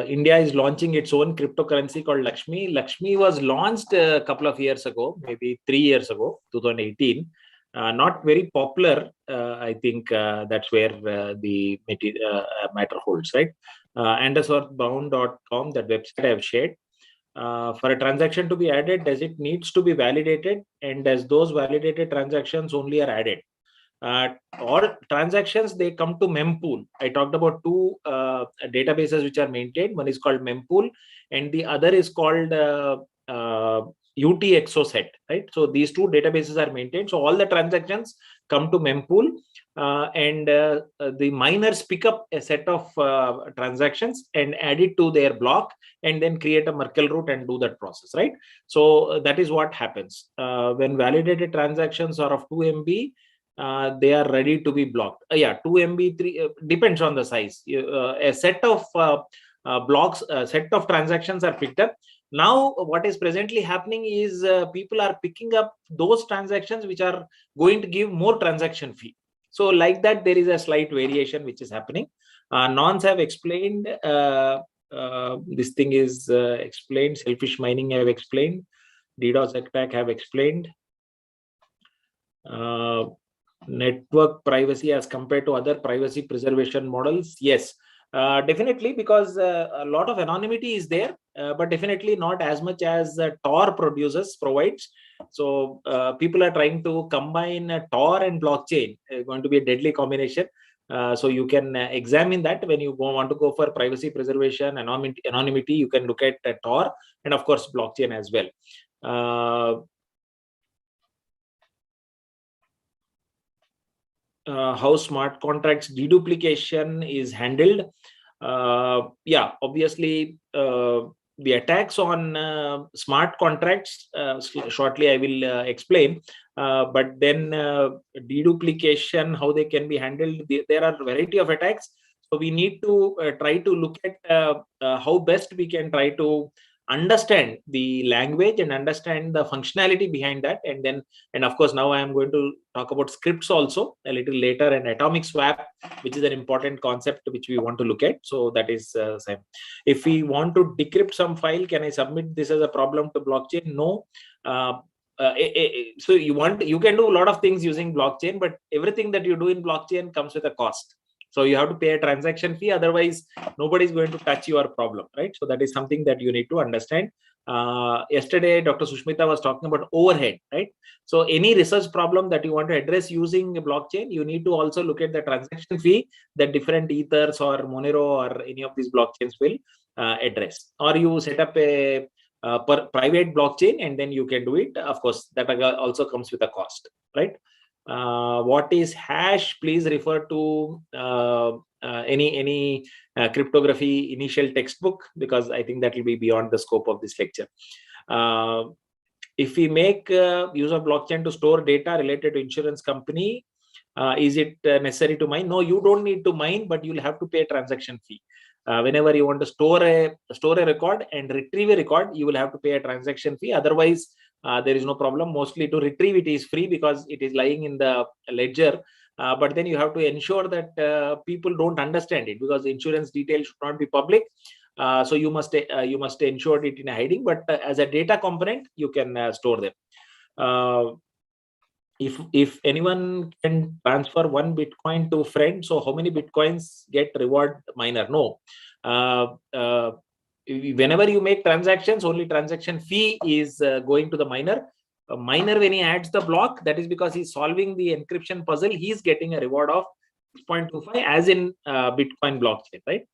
India is launching its own cryptocurrency called Lakshmi. Lakshmi was launched a couple of years ago, maybe 3 years ago, 2018. Not very popular. I think that's where the matter holds, right? Andersworthbound.com, that website I have shared. For a transaction to be added, does it needs to be validated, and does those validated transactions only are added? All transactions, they come to mempool. I talked about two databases which are maintained. One is called mempool and the other is called UTXO-set, right? So these two databases are maintained. So all the transactions come to mempool, and the miners pick up a set of transactions and add it to their block and then create a Merkle root and do that process, right? So that is what happens. When validated transactions are of 2 MB, they are ready to be blocked. 2 MB, 3 depends on the size. A set of blocks, a set of transactions are picked up. Now, what is presently happening is people are picking up those transactions which are going to give more transaction fee. So, like that, there is a slight variation which is happening. Nons have explained. This thing is explained. Selfish mining I have explained. DDoS attack have explained. Network privacy as compared to other privacy preservation models, yes, definitely, because a lot of anonymity is there, but definitely not as much as Tor provides. So people are trying to combine Tor and blockchain. Going to be a deadly combination. So you can examine that when you want to go for privacy preservation, anonymity, you can look at Tor and of course blockchain as well. How smart contracts deduplication is handled. Obviously, the attacks on smart contracts, shortly I will explain, but then deduplication, how they can be handled, there are a variety of attacks. So we need to try to look at how best we can try to understand the language and understand the functionality behind that. And of course, now I am going to talk about scripts also a little later, and atomic swap, which is an important concept which we want to look at. So that is same. If we want to decrypt some file, can I submit this as a problem to blockchain? No. So you can do a lot of things using blockchain, but everything that you do in blockchain comes with a cost. So you have to pay a transaction fee, otherwise nobody is going to touch your problem, right? So that is something that you need to understand. Yesterday, Dr. Sushmita was talking about overhead, right? So any research problem that you want to address using blockchain, you need to also look at the transaction fee that different Ethers or Monero or any of these blockchains will address. Or you set up a private blockchain and then you can do it. Of course, that also comes with a cost, right? What is hash? Please refer to any cryptography initial textbook, because I think that will be beyond the scope of this lecture. If we make use of blockchain to store data related to insurance company, is it necessary to mine? No, you don't need to mine, but you'll have to pay a transaction fee. Whenever you want to store a record and retrieve a record, you will have to pay a transaction fee. Otherwise, there is no problem. Mostly to retrieve it is free because it is lying in the ledger. But then you have to ensure that people don't understand it, because the insurance details should not be public. So you must ensure it in hiding. But as a data component, you can store them. If anyone can transfer 1 Bitcoin to friend, so how many Bitcoins get reward miner? No. Whenever you make transactions, only transaction fee is going to the miner. A miner, when he adds the block, that is because he's solving the encryption puzzle, he's getting a reward of 6.25 as in Bitcoin blockchain, right?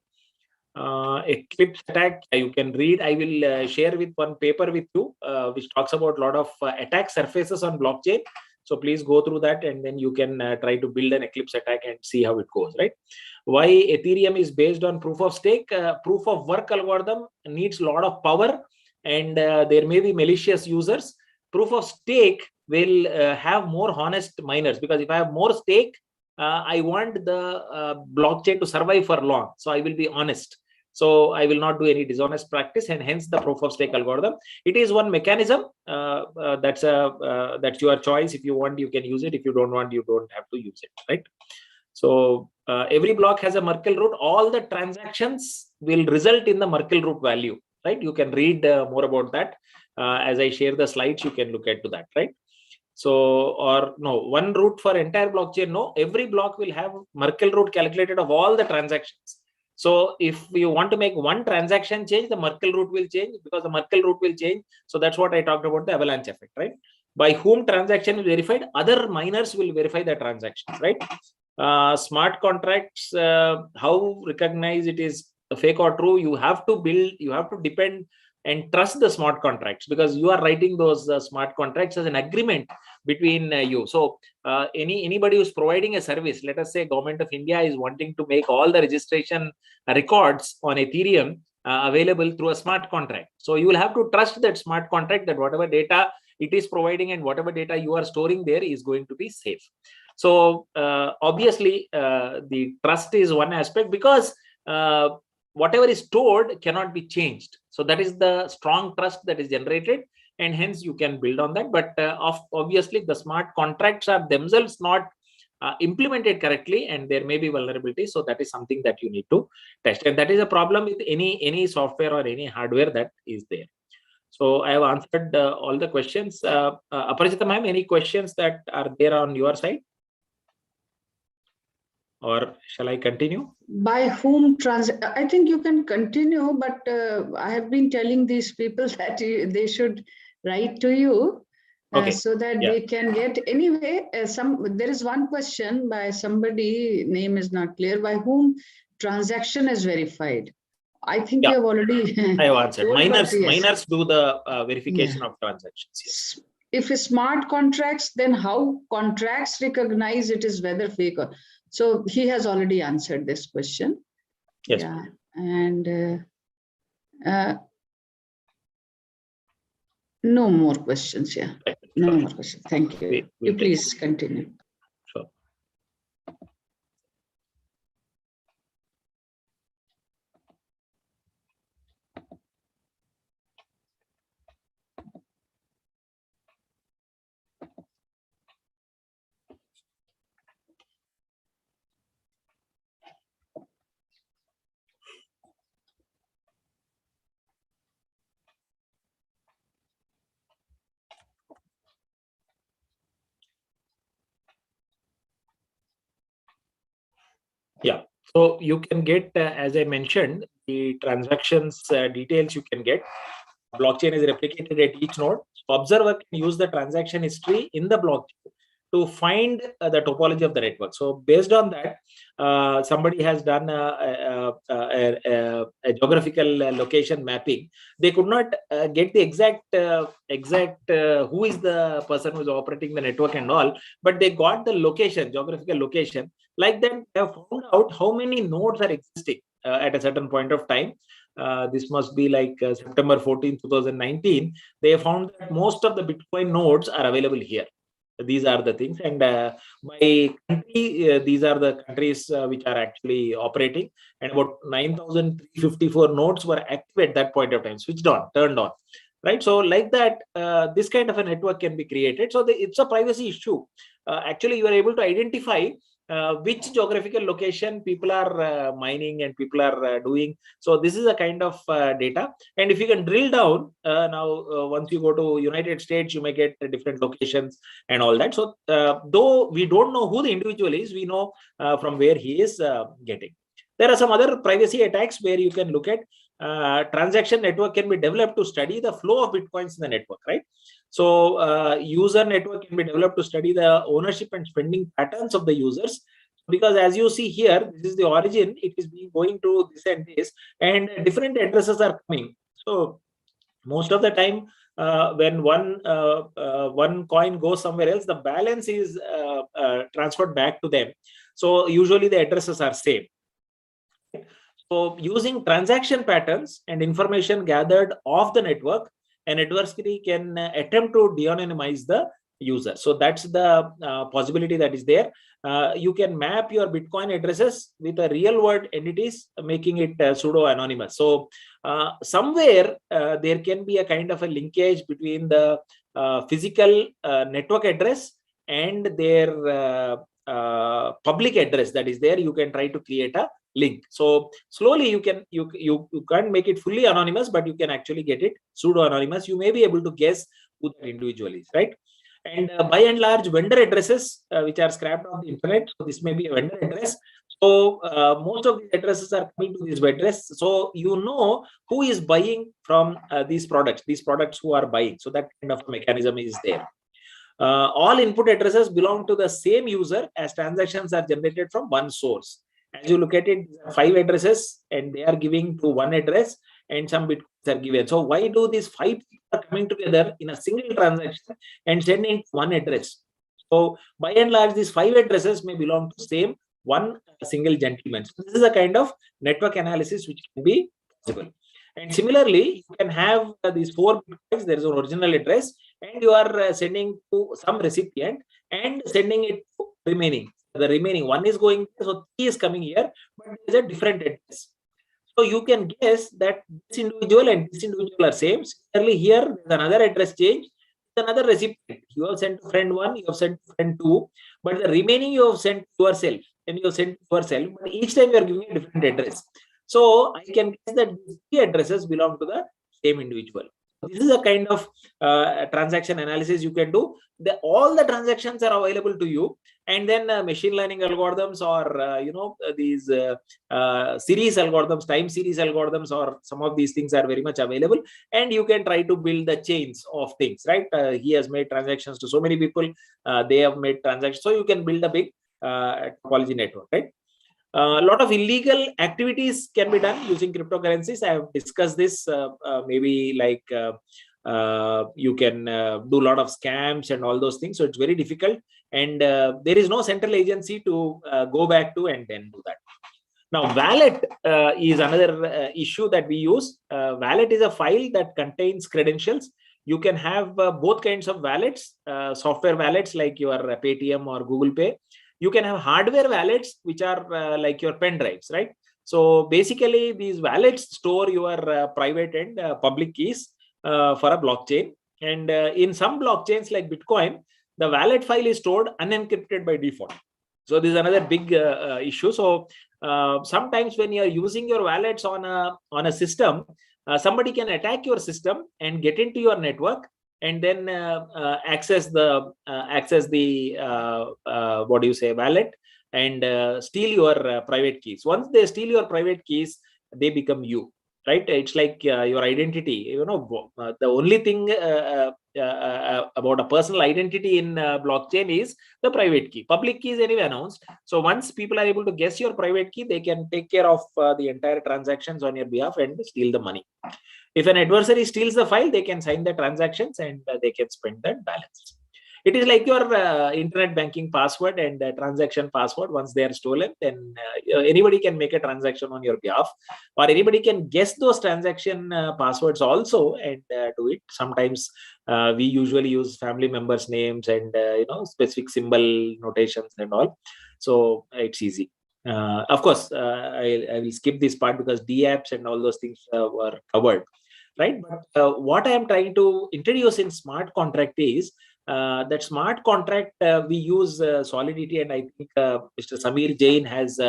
Eclipse attack, you can read. I will share with one paper with you, which talks about a lot of attack surfaces on blockchain. So please go through that, and then you can try to build an Eclipse attack and see how it goes, right? Why Ethereum is based on proof of stake? Proof of work algorithm needs a lot of power, and there may be malicious users. Proof of stake will have more honest miners, because if I have more stake, I want the blockchain to survive for long. So I will be honest. So I will not do any dishonest practice, and hence the proof of stake algorithm. It is one mechanism. That's your choice. If you want, you can use it. If you don't want, you don't have to use it, right? So every block has a Merkle root. All the transactions will result in the Merkle root value, right? You can read more about that. As I share the slides, you can look into that, right? So, or no, one root for entire blockchain. No, every block will have Merkle root calculated of all the transactions. So if you want to make one transaction change, the Merkle root will change, because the Merkle root will change. So that's what I talked about, the avalanche effect, right? By whom transaction is verified, other miners will verify the transactions, right? Smart contracts, how recognize it is fake or true? You have to build, you have to depend and trust the smart contracts, because you are writing those smart contracts as an agreement between you. So anybody who's providing a service, let us say government of India is wanting to make all the registration records on Ethereum available through a smart contract. So you will have to trust that smart contract, that whatever data it is providing and whatever data you are storing there is going to be safe. So obviously the trust is one aspect, because whatever is stored cannot be changed. So that is the strong trust that is generated, and hence you can build on that. But obviously the smart contracts are themselves not implemented correctly, and there may be vulnerability. So that is something that you need to test, and that is a problem with any software or any hardware that is there. So I have answered all the questions. Aparajita ma'am, any questions that are there on your side? Or shall I continue? By whom I think you can continue, but I have been telling these people that they should write to you, okay, so that they can get, anyway, there is one question by somebody, name is not clear, by whom transaction is verified. I think you have already I have answered. Miners do the verification of transactions. Yes. If it's smart contracts, then how contracts recognize it is whether fake or... So he has already answered this question. Yes. Yeah. And no more questions. Yeah. No more questions. Thank you. You please continue. Sure. Yeah, so you can get, as I mentioned, the transactions details you can get. Blockchain is replicated at each node. So observer can use the transaction history in the blockchain to find the topology of the network. So based on that, somebody has done a geographical location mapping. They could not get the exact who is the person who is operating the network and all, but they got the location, geographical location. Like that, they have found out how many nodes are existing at a certain point of time. This must be like September 14, 2019. They found that most of the Bitcoin nodes are available here. These are the things, and by country, these are the countries which are actually operating, and about 9,354 nodes were active at that point of time, switched on, turned on, right? So like that, this kind of a network can be created. So it's a privacy issue. Actually, you are able to identify which geographical location people are mining and people are doing. So this is a kind of data. And if you can drill down now, once you go to United States, you may get different locations and all that. So though we don't know who the individual is, we know from where he is getting. There are some other privacy attacks where you can look at transaction network can be developed to study the flow of Bitcoins in the network, right? So user network can be developed to study the ownership and spending patterns of the users. Because as you see here, this is the origin, it is being going to this and this, and different addresses are coming. So most of the time, when one coin goes somewhere else, the balance is transferred back to them. So usually the addresses are same. So using transaction patterns and information gathered off the network, an adversary can attempt to de-anonymize the user. So that's the possibility that is there. You can map your Bitcoin addresses with a real world entities, making it pseudo anonymous. So somewhere there can be a kind of a linkage between the physical network address and their public address that is there, you can try to create a link. So slowly you can't make it fully anonymous, but you can actually get it pseudo anonymous. You may be able to guess who that individual is, right? And by and large, vendor addresses which are scrapped on the internet. So this may be a vendor address. So most of these addresses are coming to this address. So you know who is buying from these products who are buying. So that kind of mechanism is there. All input addresses belong to the same user as transactions are generated from one source. As you look at it, 5 addresses and they are giving to one address and some bitcoins are given. So why do these 5 people are coming together in a single transaction and sending one address? So by and large, these 5 addresses may belong to same one single gentleman. So this is a kind of network analysis which can be possible. And similarly, you can have these 4 bitcoins. There is an original address, and you are sending to some recipient and sending it to remaining. The remaining one is going, so 3 is coming here, but there is a different address. So you can guess that this individual and this individual are same. Similarly, here there is another address change, another recipient. You have sent to friend 1, you have sent to friend 2, but the remaining you have sent yourself, and you have sent yourself, but each time you are giving a different address. So I can guess that these 3 addresses belong to the same individual. This is a kind of transaction analysis you can do. All the transactions are available to you, and then machine learning algorithms or these series algorithms, time series algorithms, or some of these things are very much available, and you can try to build the chains of things, right? He has made transactions to so many people, they have made transactions, so you can build a big topology network, right? A lot of illegal activities can be done using cryptocurrencies. I have discussed this. Maybe like you can do a lot of scams and all those things. So it's very difficult, and there is no central agency to go back to and then do that. Now, wallet is another issue that we use. Wallet is a file that contains credentials. You can have both kinds of wallets, software wallets like your Paytm or Google Pay. You can have hardware wallets, which are like your pen drives, right? So basically, these wallets store your private and public keys for a blockchain. And in some blockchains like Bitcoin, the wallet file is stored unencrypted by default. So this is another big issue. So sometimes when you are using your wallets on a system, somebody can attack your system and get into your network, and then access the wallet and steal your private keys. Once they steal your private keys, they become you, right? It's like your identity. The only thing about a personal identity in blockchain is the private key. Public key is anyway announced. So once people are able to guess your private key, they can take care of the entire transactions on your behalf and steal the money. If an adversary steals the file, they can sign the transactions and they can spend that balance. It is like your internet banking password and transaction password. Once they are stolen, then anybody can make a transaction on your behalf, or anybody can guess those transaction passwords also and do it. Sometimes we usually use family members' names and specific symbol notations and all. So it's easy. Of course, I will skip this part because DApps and all those things were covered, right? But what I am trying to introduce in smart contract is that smart contract we use Solidity, and I think Mr. Samir Jain has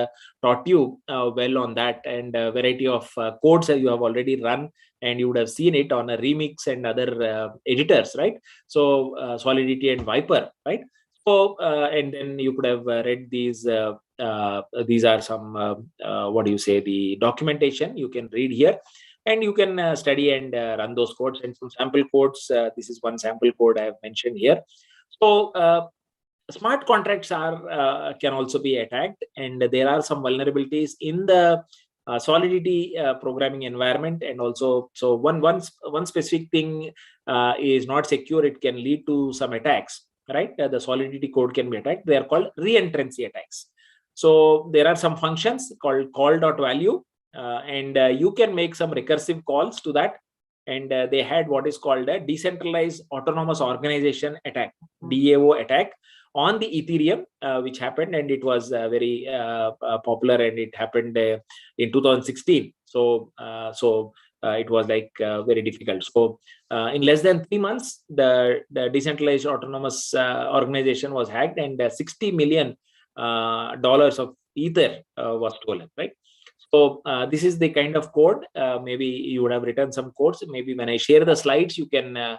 taught you well on that, and a variety of codes that you have already run, and you would have seen it on a Remix and other editors, right? So Solidity and Viper, right? So and then you could have read these. These are some the documentation you can read here, and you can study and run those codes and some sample codes. This is one sample code I have mentioned here. So smart contracts are can also be attacked, and there are some vulnerabilities in the Solidity programming environment, and also so one specific thing is not secure. It can lead to some attacks, right? The Solidity code can be attacked. They are called reentrancy attacks. So there are some functions called call.value, and you can make some recursive calls to that. And they had what is called a decentralized autonomous organization attack, DAO attack on the Ethereum, which happened, and it was very popular, and it happened in 2016. So it was like very difficult. So in less than 3 months, the decentralized autonomous organization was hacked, and 60 million dollars of Ether was stolen, right? So this is the kind of code. Maybe you would have written some codes. Maybe when I share the slides, you can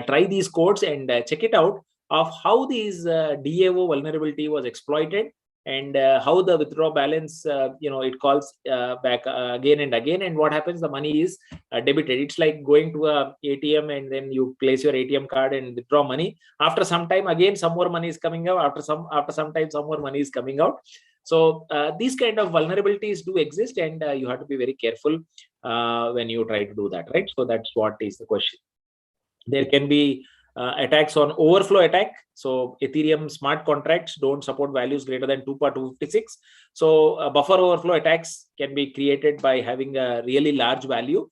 try these codes and check it out of how these DAO vulnerability was exploited, and how the withdraw balance, it calls back again and again, and what happens, the money is debited. It's like going to a ATM and then you place your ATM card and withdraw money. After some time, again some more money is coming out. After some time, some more money is coming out. So these kind of vulnerabilities do exist, and you have to be very careful when you try to do that, right? So that's what is the question. There can be attacks on overflow attack. So Ethereum smart contracts don't support values greater than 2/256. So buffer overflow attacks can be created by having a really large value,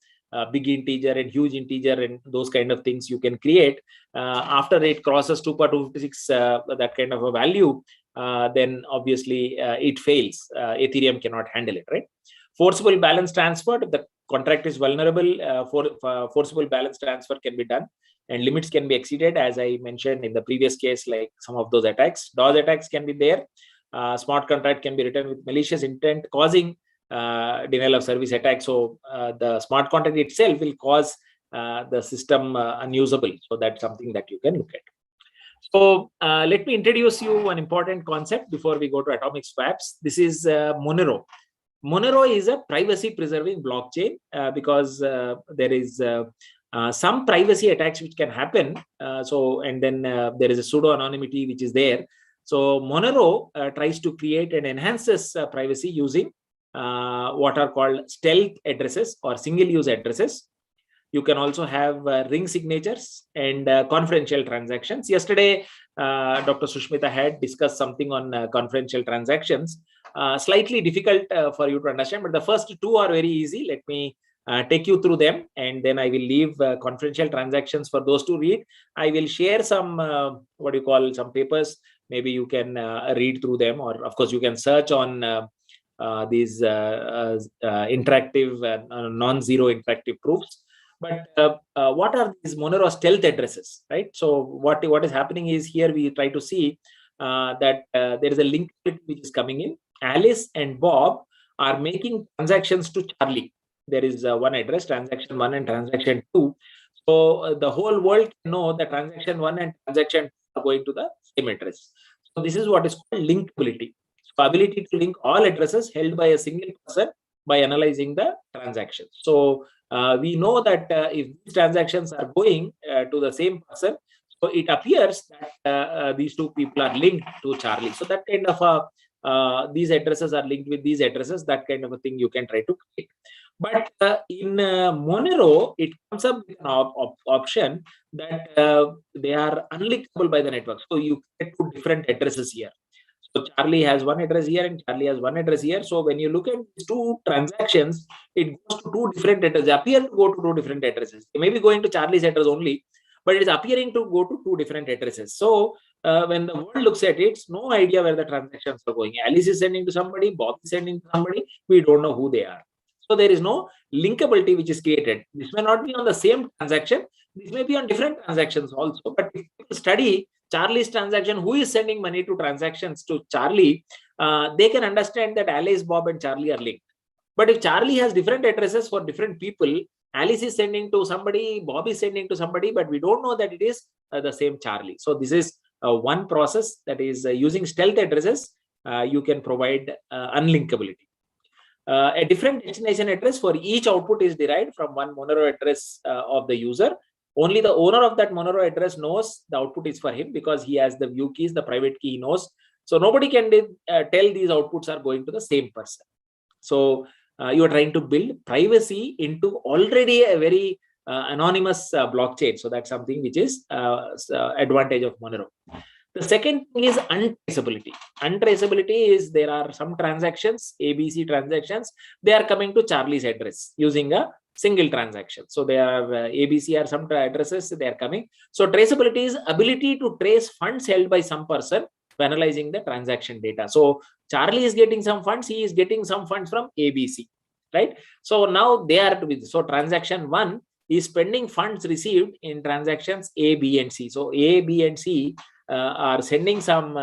big integer and huge integer, and those kind of things you can create. After it crosses 2/256, that kind of a value, then obviously it fails. Ethereum cannot handle it, right? Forcible balance transfer. If the contract is vulnerable, forcible balance transfer can be done, and limits can be exceeded, as I mentioned in the previous case, like some of those attacks. DOS attacks can be there. Smart contract can be written with malicious intent, causing denial of service attack. So the smart contract itself will cause the system unusable. So that's something that you can look at. So let me introduce you an important concept before we go to atomic swaps. This is Monero. Monero is a privacy preserving blockchain because there is some privacy attacks which can happen. And then there is a pseudo anonymity which is there. So Monero tries to create and enhances privacy using what are called stealth addresses or single use addresses. You can also have ring signatures and confidential transactions. Yesterday, Dr. Sushmita had discussed something on confidential transactions. Slightly difficult for you to understand, but the first two are very easy. Let me take you through them, and then I will leave confidential transactions for those to read. I will share some, some papers. Maybe you can read through them, or of course you can search on these interactive, non-zero interactive proofs. But what are these Monero stealth addresses, right? So what is happening is, here we try to see that there is a link which is coming in. Alice and Bob are making transactions to Charlie. There is one address, transaction 1 and transaction 2. So the whole world can know that transaction 1 and transaction 2 are going to the same address. So this is what is called linkability. So ability to link all addresses held by a single person by analyzing the transactions. So we know that if these transactions are going to the same person, so it appears that these two people are linked to Charlie. So that kind of these addresses are linked with these addresses, that kind of a thing you can try to create. But in Monero, it comes up with an option that they are unlinkable by the network. So you get two different addresses here. So Charlie has one address here and Charlie has one address here. So when you look at these two transactions, it goes to two different addresses. They appear to go to two different addresses. They may be going to Charlie's address only, but it is appearing to go to two different addresses. So when the world looks at it, it's no idea where the transactions are going. Alice is sending to somebody, Bob is sending to somebody. We don't know who they are. So there is no linkability which is created. This may not be on the same transaction. This may be on different transactions also. But if people study Charlie's transaction, who is sending money to transactions to Charlie, they can understand that Alice, Bob, and Charlie are linked. But if Charlie has different addresses for different people, Alice is sending to somebody, Bob is sending to somebody, but we don't know that it is the same Charlie. So this is one process, that is using stealth addresses, you can provide unlinkability. A different destination address for each output is derived from one Monero address of the user. Only the owner of that Monero address knows the output is for him, because he has the view keys, the private key he knows. So nobody can tell these outputs are going to the same person. So you are trying to build privacy into already a very anonymous blockchain. So that's something which is advantage of Monero. The second thing is untraceability. Untraceability is, there are some transactions, ABC transactions, they are coming to Charlie's address using a single transaction. So they are ABC are some addresses, they are coming. So traceability is ability to trace funds held by some person by analyzing the transaction data. So Charlie is getting some funds, he is getting some funds from ABC, right? So now they are with, so transaction 1 is spending funds received in transactions A, B, and C. So A, B, and C are sending some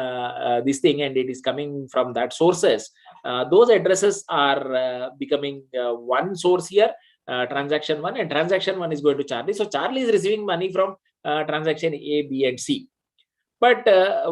this thing, and it is coming from that sources, those addresses are becoming one source here, transaction 1, and transaction 1 is going to Charlie. So Charlie is receiving money from transaction A, B, and C. But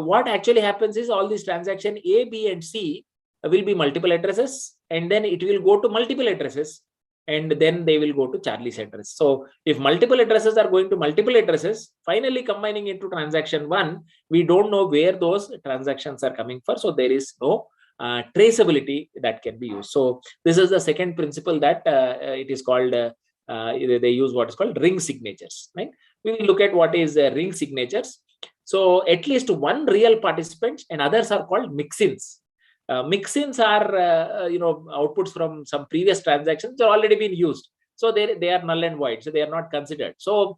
what actually happens is all these transaction A, B, and C will be multiple addresses, and then it will go to multiple addresses, and then they will go to Charlie's address. So if multiple addresses are going to multiple addresses, finally combining into transaction 1, we don't know where those transactions are coming from. So there is no traceability that can be used. So this is the second principle that it is called, they use what is called ring signatures, right? We will look at what is ring signatures. So at least one real participant and others are called mix-ins. Mix-ins are outputs from some previous transactions that are already been used. So they are null and void. So they are not considered. So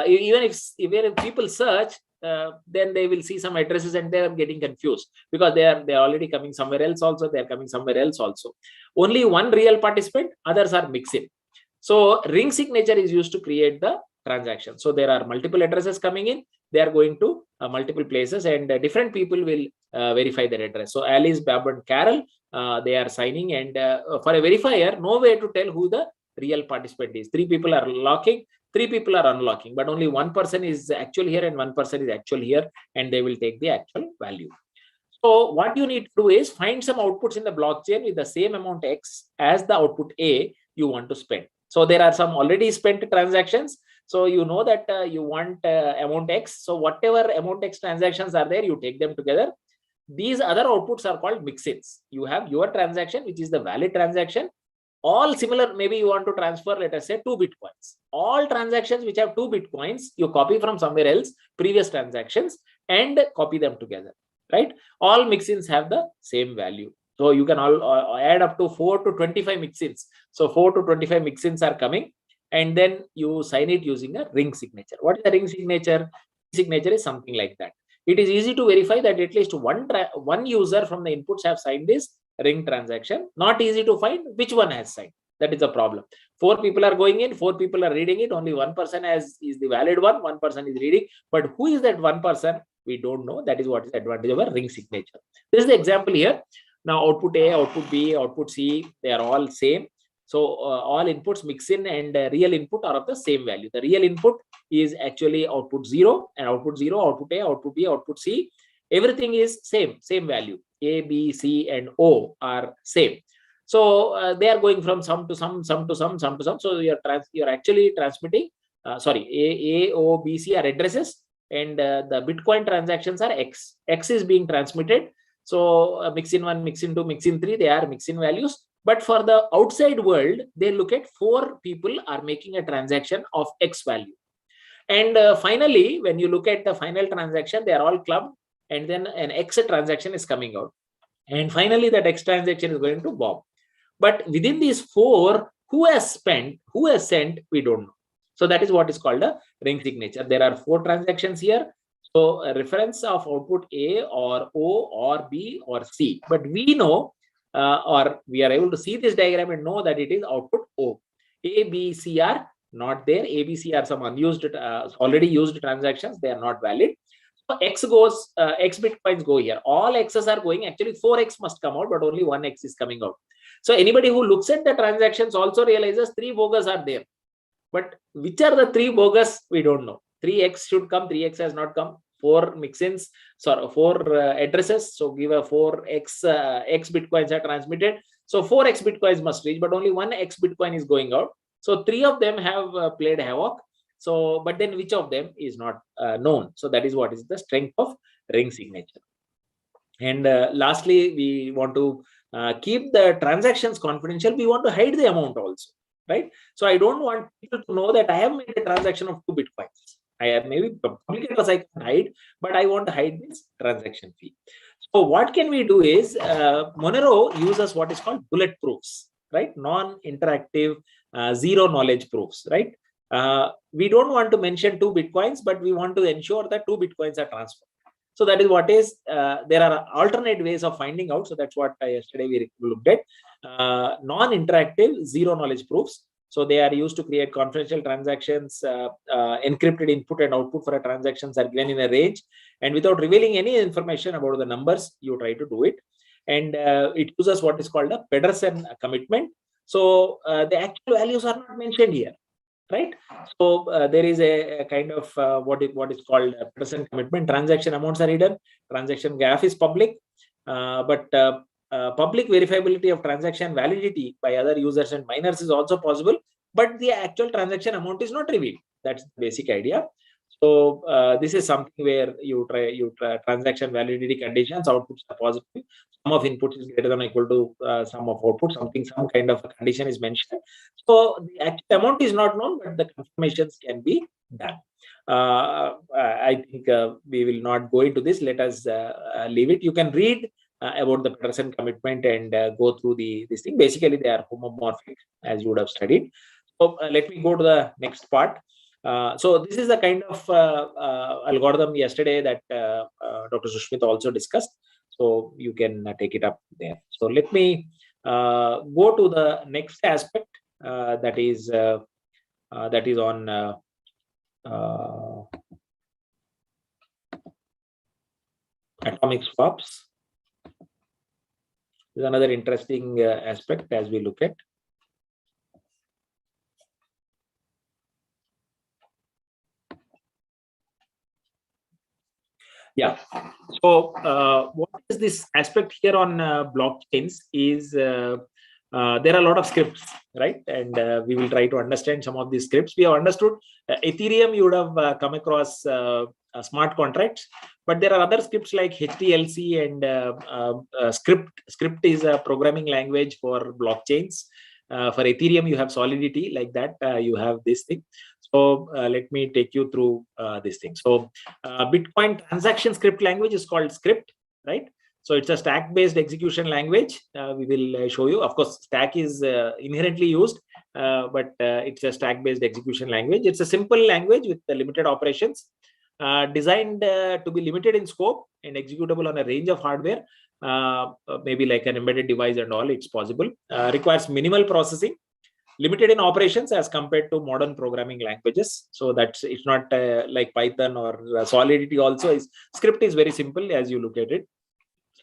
even if people search, then they will see some addresses and they are getting confused because they are already coming somewhere else also. They are coming somewhere else also. Only one real participant, others are mix-in. So ring signature is used to create the transaction. So there are multiple addresses coming in. They are going to multiple places, and different people will verify their address. So Alice, Bob, and Carol, they are signing, and for a verifier, no way to tell who the real participant is. 3 people are locking, 3 people are unlocking, but only one person is actually here and one person is actually here, and they will take the actual value. So what you need to do is find some outputs in the blockchain with the same amount X as the output A you want to spend. So there are some already spent transactions. So you know that you want amount X. So whatever amount X transactions are there, you take them together. These other outputs are called mix-ins. You have your transaction, which is the valid transaction. All similar, maybe you want to transfer, let us say 2 Bitcoins. All transactions which have 2 Bitcoins, you copy from somewhere else, previous transactions, and copy them together, right? All mix-ins have the same value. So you can all add up to 4 to 25 mix-ins. So 4 to 25 mix-ins are coming, and then you sign it using a ring signature. What is a ring signature? Signature is something like that. It is easy to verify that at least one user from the inputs have signed this ring transaction. Not easy to find which one has signed. That is a problem. 4 people are going in, 4 people are reading it. Only one person is the valid one person is reading. But who is that one person? We don't know. That is what is the advantage of a ring signature. This is the example here. Now output A, output B, output C, they are all same. So all inputs mix in, and real input are of the same value. The real input is actually output 0, and output 0, output A, output B, output C. Everything is same value. A, B, C, and O are same. So they are going from sum to sum, sum to sum, sum to sum. So you're actually transmitting, A, O, B, C are addresses, and the Bitcoin transactions are X. X is being transmitted. So mix-in 1, mix-in 2, mix-in 3, they are mix-in values. But for the outside world, they look at 4 people are making a transaction of X value. And finally, when you look at the final transaction, they are all clubbed, and then an X transaction is coming out. And finally, that X transaction is going to Bob. But within these 4, who has spent, who has sent, we don't know. So that is what is called a ring signature. There are 4 transactions here. So a reference of output A or O or B or C. But we know, or we are able to see this diagram and know that it is output O. A, B, C are not there. A, B, C are some unused, already used transactions. They are not valid. So X goes, X Bitcoins go here. All X's are going. Actually, 4X must come out, but only 1X is coming out. So anybody who looks at the transactions also realizes 3 bogus are there. But which are the 3 bogus? We don't know. 3X should come. 3X has not come. 4 mix-ins, sorry, 4 addresses. So give a 4X X Bitcoins are transmitted. So 4X Bitcoins must reach, but only 1X Bitcoin is going out. So 3 of them have played havoc. So, but then which of them is not known? So that is what is the strength of ring signature. And lastly, we want to keep the transactions confidential. We want to hide the amount also, right? So I don't want people to know that I have made a transaction of 2 Bitcoins. I have maybe public address I can hide, but I want to hide this transaction fee. So what can we do is Monero uses what is called bullet proofs, right? Non-interactive zero knowledge proofs, right? We don't want to mention 2 Bitcoins, but we want to ensure that 2 Bitcoins are transferred. So that is what is, there are alternate ways of finding out. So that's what yesterday we looked at. Non-interactive zero knowledge proofs. So they are used to create confidential transactions. Encrypted input and output for a transactions are given in a range, and without revealing any information about the numbers, you try to do it. And it uses what is called a Pedersen commitment. So the actual values are not mentioned here, right? So there is a kind of what is called a Pedersen commitment. Transaction amounts are hidden. Transaction graph is public, but public verifiability of transaction validity by other users and miners is also possible, but the actual transaction amount is not revealed. That's the basic idea. So this is something where you try transaction validity conditions, outputs are positive, sum of inputs is greater than or equal to sum of output, some kind of a condition is mentioned. So the actual amount is not known, but the confirmations can be done. I think we will not go into this. Let us leave it. You can read about the Pedersen commitment and go through this thing. Basically, they are homomorphic, as you would have studied. So let me go to the next part. So this is the kind of algorithm yesterday that Dr. Sushmita also discussed. So you can take it up there. So let me go to the next aspect that is on atomic swaps. This is another interesting aspect as we look at. Yeah. So what is this aspect here on blockchains is there are a lot of scripts, right? And we will try to understand some of these scripts. We have understood Ethereum, you would have come across smart contracts, but there are other scripts like HTLC and script. Script is a programming language for blockchains. For Ethereum, you have Solidity, like that. You have this thing. So let me take you through this thing. So Bitcoin transaction script language is called script, right? So it's a stack-based execution language. We will show you. Of course, stack is inherently used, but it's a stack-based execution language. It's a simple language with limited operations, designed to be limited in scope and executable on a range of hardware, maybe like an embedded device and all. It's possible. Requires minimal processing, limited in operations as compared to modern programming languages. So it's not like Python or Solidity. Also, script is very simple as you look at it.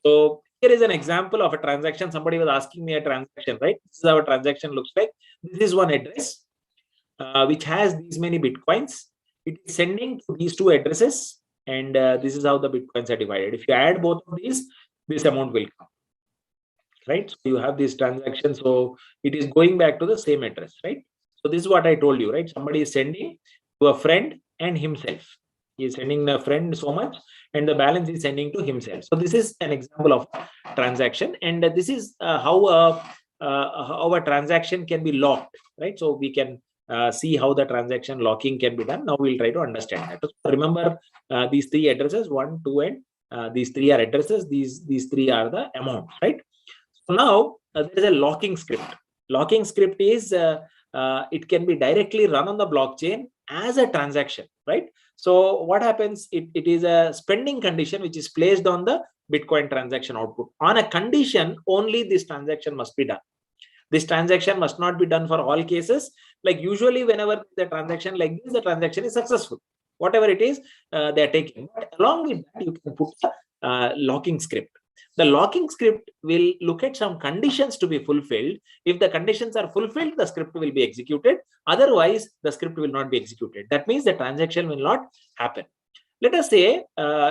So here is an example of a transaction. Somebody was asking me a transaction, right? This is how a transaction looks like. This is one address which has these many bitcoins. It is sending to these two addresses, and this is how the bitcoins are divided. If you add both of these, this amount will come, right? So you have this transaction. So it is going back to the same address, right? So this is what I told you, right? Somebody is sending to a friend and himself. He is sending a friend so much, and the balance is sending to himself. So this is an example of transaction, and this is how a transaction can be locked, right? So we can see how the transaction locking can be done. Now we'll try to understand that. So remember these three addresses, 1, 2, and these three are addresses. These three are the amounts, right? So now there is a locking script. Locking script is it can be directly run on the blockchain as a transaction, right? So what happens? It is a spending condition which is placed on the Bitcoin transaction output. On a condition, only this transaction must be done. This transaction must not be done for all cases. Like usually, whenever the transaction like this, the transaction is successful. Whatever it is, they are taking. But along with that, you can put a locking script. The locking script will look at some conditions to be fulfilled. If the conditions are fulfilled, the script will be executed. Otherwise, the script will not be executed. That means the transaction will not happen. Let us say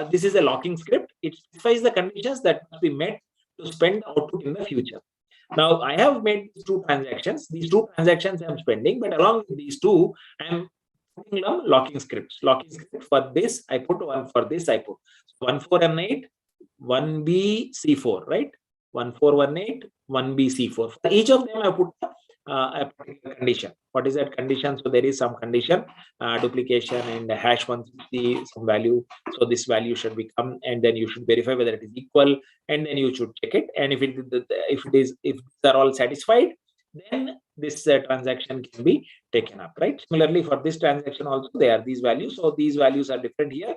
this is a locking script. It specifies the conditions that must be met to spend output in the future. Now, I have made these two transactions. These two transactions I am spending, but along with these two, I am putting locking scripts. Locking script for this, I put one. For this, I put 1418. 1B-C4, right? 1418, 1B-C4. For each of them, I put a particular condition. What is that condition? So there is some condition, duplication and hash 160, some value. So this value should become, and then you should verify whether it is equal, and then you should check it. And if these are all satisfied, then this transaction can be taken up, right? Similarly, for this transaction also, there are these values. So these values are different here.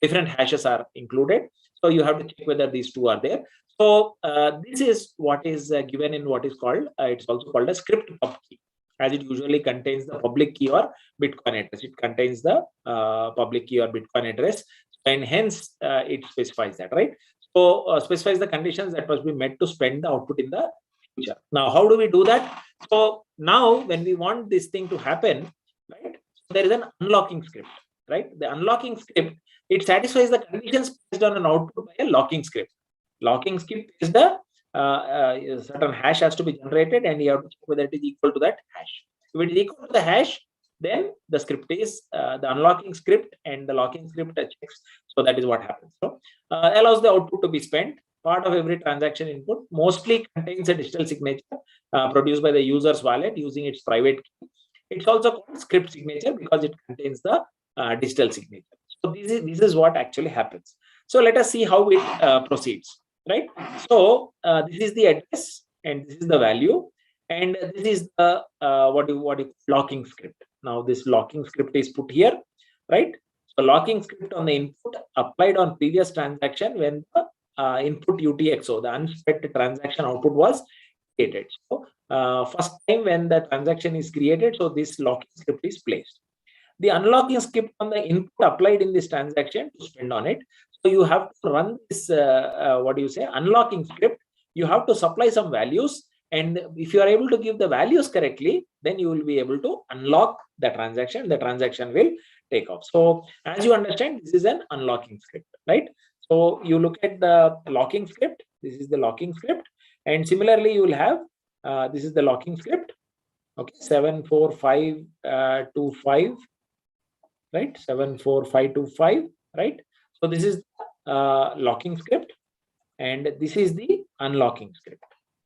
Different hashes are included. So you have to check whether these two are there. So this is what is given in what is called, it's also called a script pub key, as it usually contains the public key or Bitcoin address. It contains the public key or Bitcoin address, and hence it specifies that, right? So specifies the conditions that must be met to spend the output in the future. Now, how do we do that? So now when we want this thing to happen, right, there is an unlocking script, right? The unlocking script, it satisfies the conditions based on an output by a locking script. Locking script is the certain hash has to be generated, and you have to check whether it is equal to that hash. If it is equal to the hash, then the script is the unlocking script, and the locking script checks. So that is what happens. So allows the output to be spent. Part of every transaction input mostly contains a digital signature produced by the user's wallet using its private key. It's also called script signature because it contains the digital signature. So this is what actually happens. So let us see how it proceeds, right? So this is the address, and this is the value, and this is the what you locking script. Now this locking script is put here, right? So locking script on the input applied on previous transaction when the input UTXO, the unspent transaction output, was created. So first time when the transaction is created, so this locking script is placed. The unlocking script on the input applied in this transaction to spend on it. So you have to run this unlocking script. You have to supply some values, and if you are able to give the values correctly, then you will be able to unlock the transaction. The transaction will take off. So as you understand, this is an unlocking script, right? So you look at the locking script. This is the locking script, and similarly you will have this is the locking script. Okay, 74525, right? 74525, right? So this is locking script, and this is the unlocking script,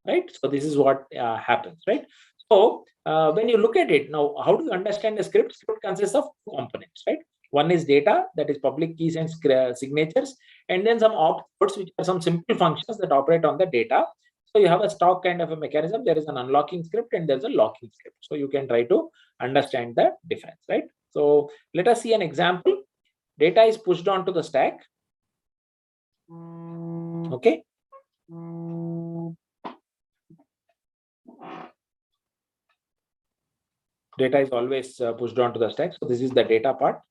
right? So this is what happens, right? So when you look at it now, how do you understand the script? Script consists of two components, right? One is data, that is public keys and signatures, and then some opcodes, which are some simple functions that operate on the data. So you have a stock kind of a mechanism. There is an unlocking script and there's a locking script. So you can try to understand the difference, right? So let us see an example. Data is pushed onto the stack. Okay. Data is always pushed onto the stack. So this is the data part,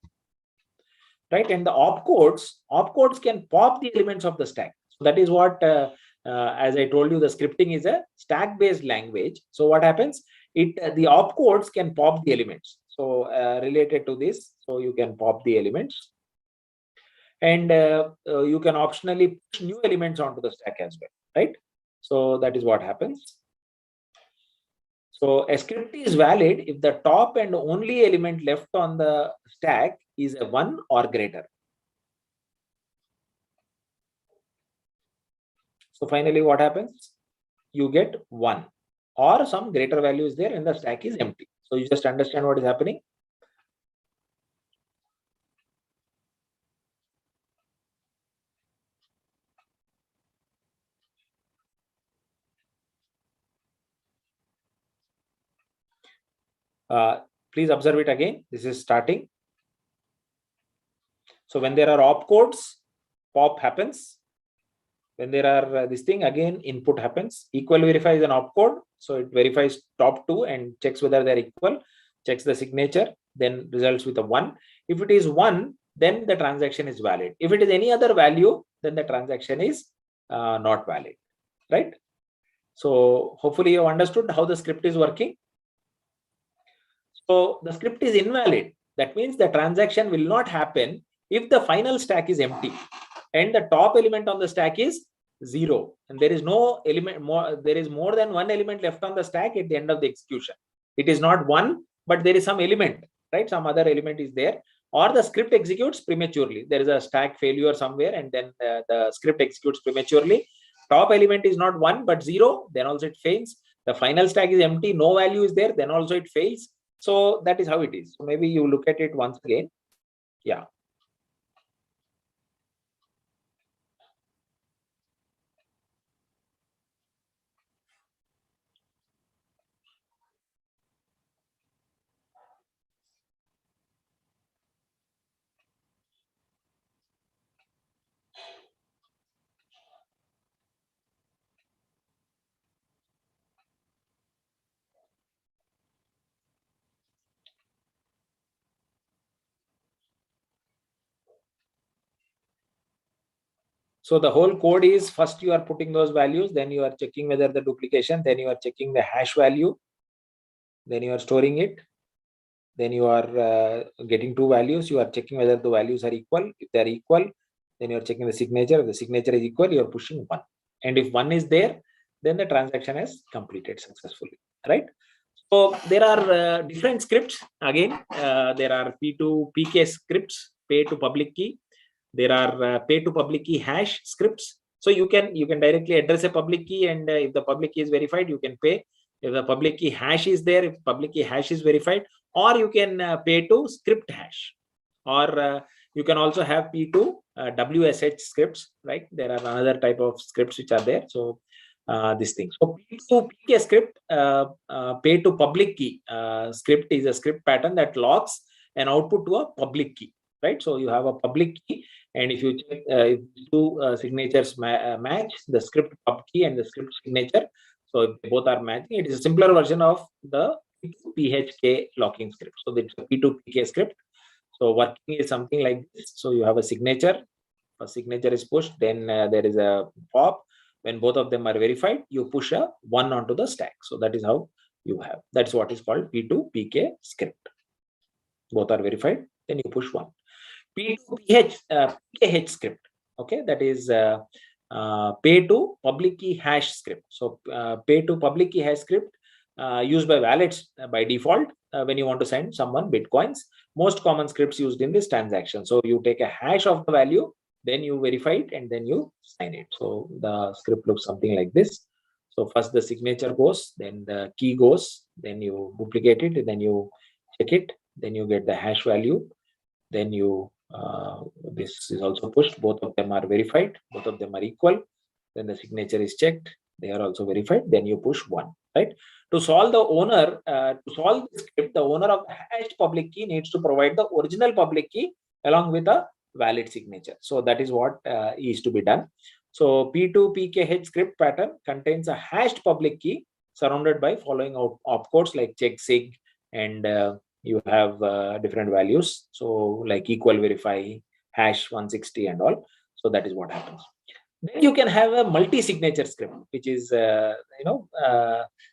right? And the opcodes can pop the elements of the stack. So that is what, as I told you, the scripting is a stack-based language. So what happens? The opcodes can pop the elements. So related to this, so you can pop the elements, and you can optionally push new elements onto the stack as well, right? So that is what happens. So a script is valid if the top and only element left on the stack is a 1 or greater. So finally what happens? You get 1 or some greater value is there and the stack is empty. So you just understand what is happening. Please observe it again. This is starting. So when there are opcodes, pop happens. When there are this thing, again input happens. Equal verifies an opcode, so it verifies top two and checks whether they're equal, checks the signature, then results with a 1. If it is 1, then the transaction is valid. If it is any other value, then the transaction is not valid, right? So hopefully you have understood how the script is working. So the script is invalid. That means the transaction will not happen if the final stack is empty and the top element on the stack is 0, and there is no element more, there is more than one element left on the stack at the end of the execution. It is not 1, but there is some element, right? Some other element is there, or the script executes prematurely. There is a stack failure somewhere, and then the script executes prematurely. Top element is not 1 but 0, then also it fails. The final stack is empty, no value is there, then also it fails. So that is how it is. So maybe you look at it once again. Yeah. So the whole code is first you are putting those values, then you are checking whether the duplication, then you are checking the hash value, then you are storing it, then you are getting two values, you are checking whether the values are equal. If they are equal, then you are checking the signature. If the signature is equal, you are pushing 1. And if 1 is there, then the transaction has completed successfully, right? So there are different scripts. Again, there are P2PK scripts, pay to public key. There are pay to public key hash scripts. So you can directly address a public key, and if the public key is verified, you can pay. If the public key hash is there, if public key hash is verified, or you can pay to script hash, or you can also have P2 WSH scripts, right? There are another type of scripts which are there. So this thing. So P2 PK script, pay to public key script is a script pattern that locks an output to a public key, right? So you have a public key, and if you check if two signatures match, the script pub key and the script signature, so if they both are matching, it is a simpler version of the PHK locking script. So it's a P2PK script. So working is something like this. So you have a signature is pushed, then there is a pop. When both of them are verified, you push a 1 onto the stack. So that is how you have. That's what is called P2PK script. Both are verified, then you push 1. P2PH script. Okay, that is pay to public key hash script. So pay to public key hash script used by wallets by default when you want to send someone bitcoins. Most common scripts used in this transaction. So you take a hash of the value, then you verify it, and then you sign it. So the script looks something like this. So first the signature goes, then the key goes, then you duplicate it, then you check it, then you get the hash value, then you this is also pushed. Both of them are verified, both of them are equal. Then the signature is checked, they are also verified. Then you push 1, right? To solve the script, the owner of the hashed public key needs to provide the original public key along with a valid signature. So that is what is to be done. So P2PKH script pattern contains a hashed public key surrounded by following opcodes like check sig, and you have different values. So like equal, verify, hash 160 and all. So that is what happens. Then you can have a multi-signature script, which is,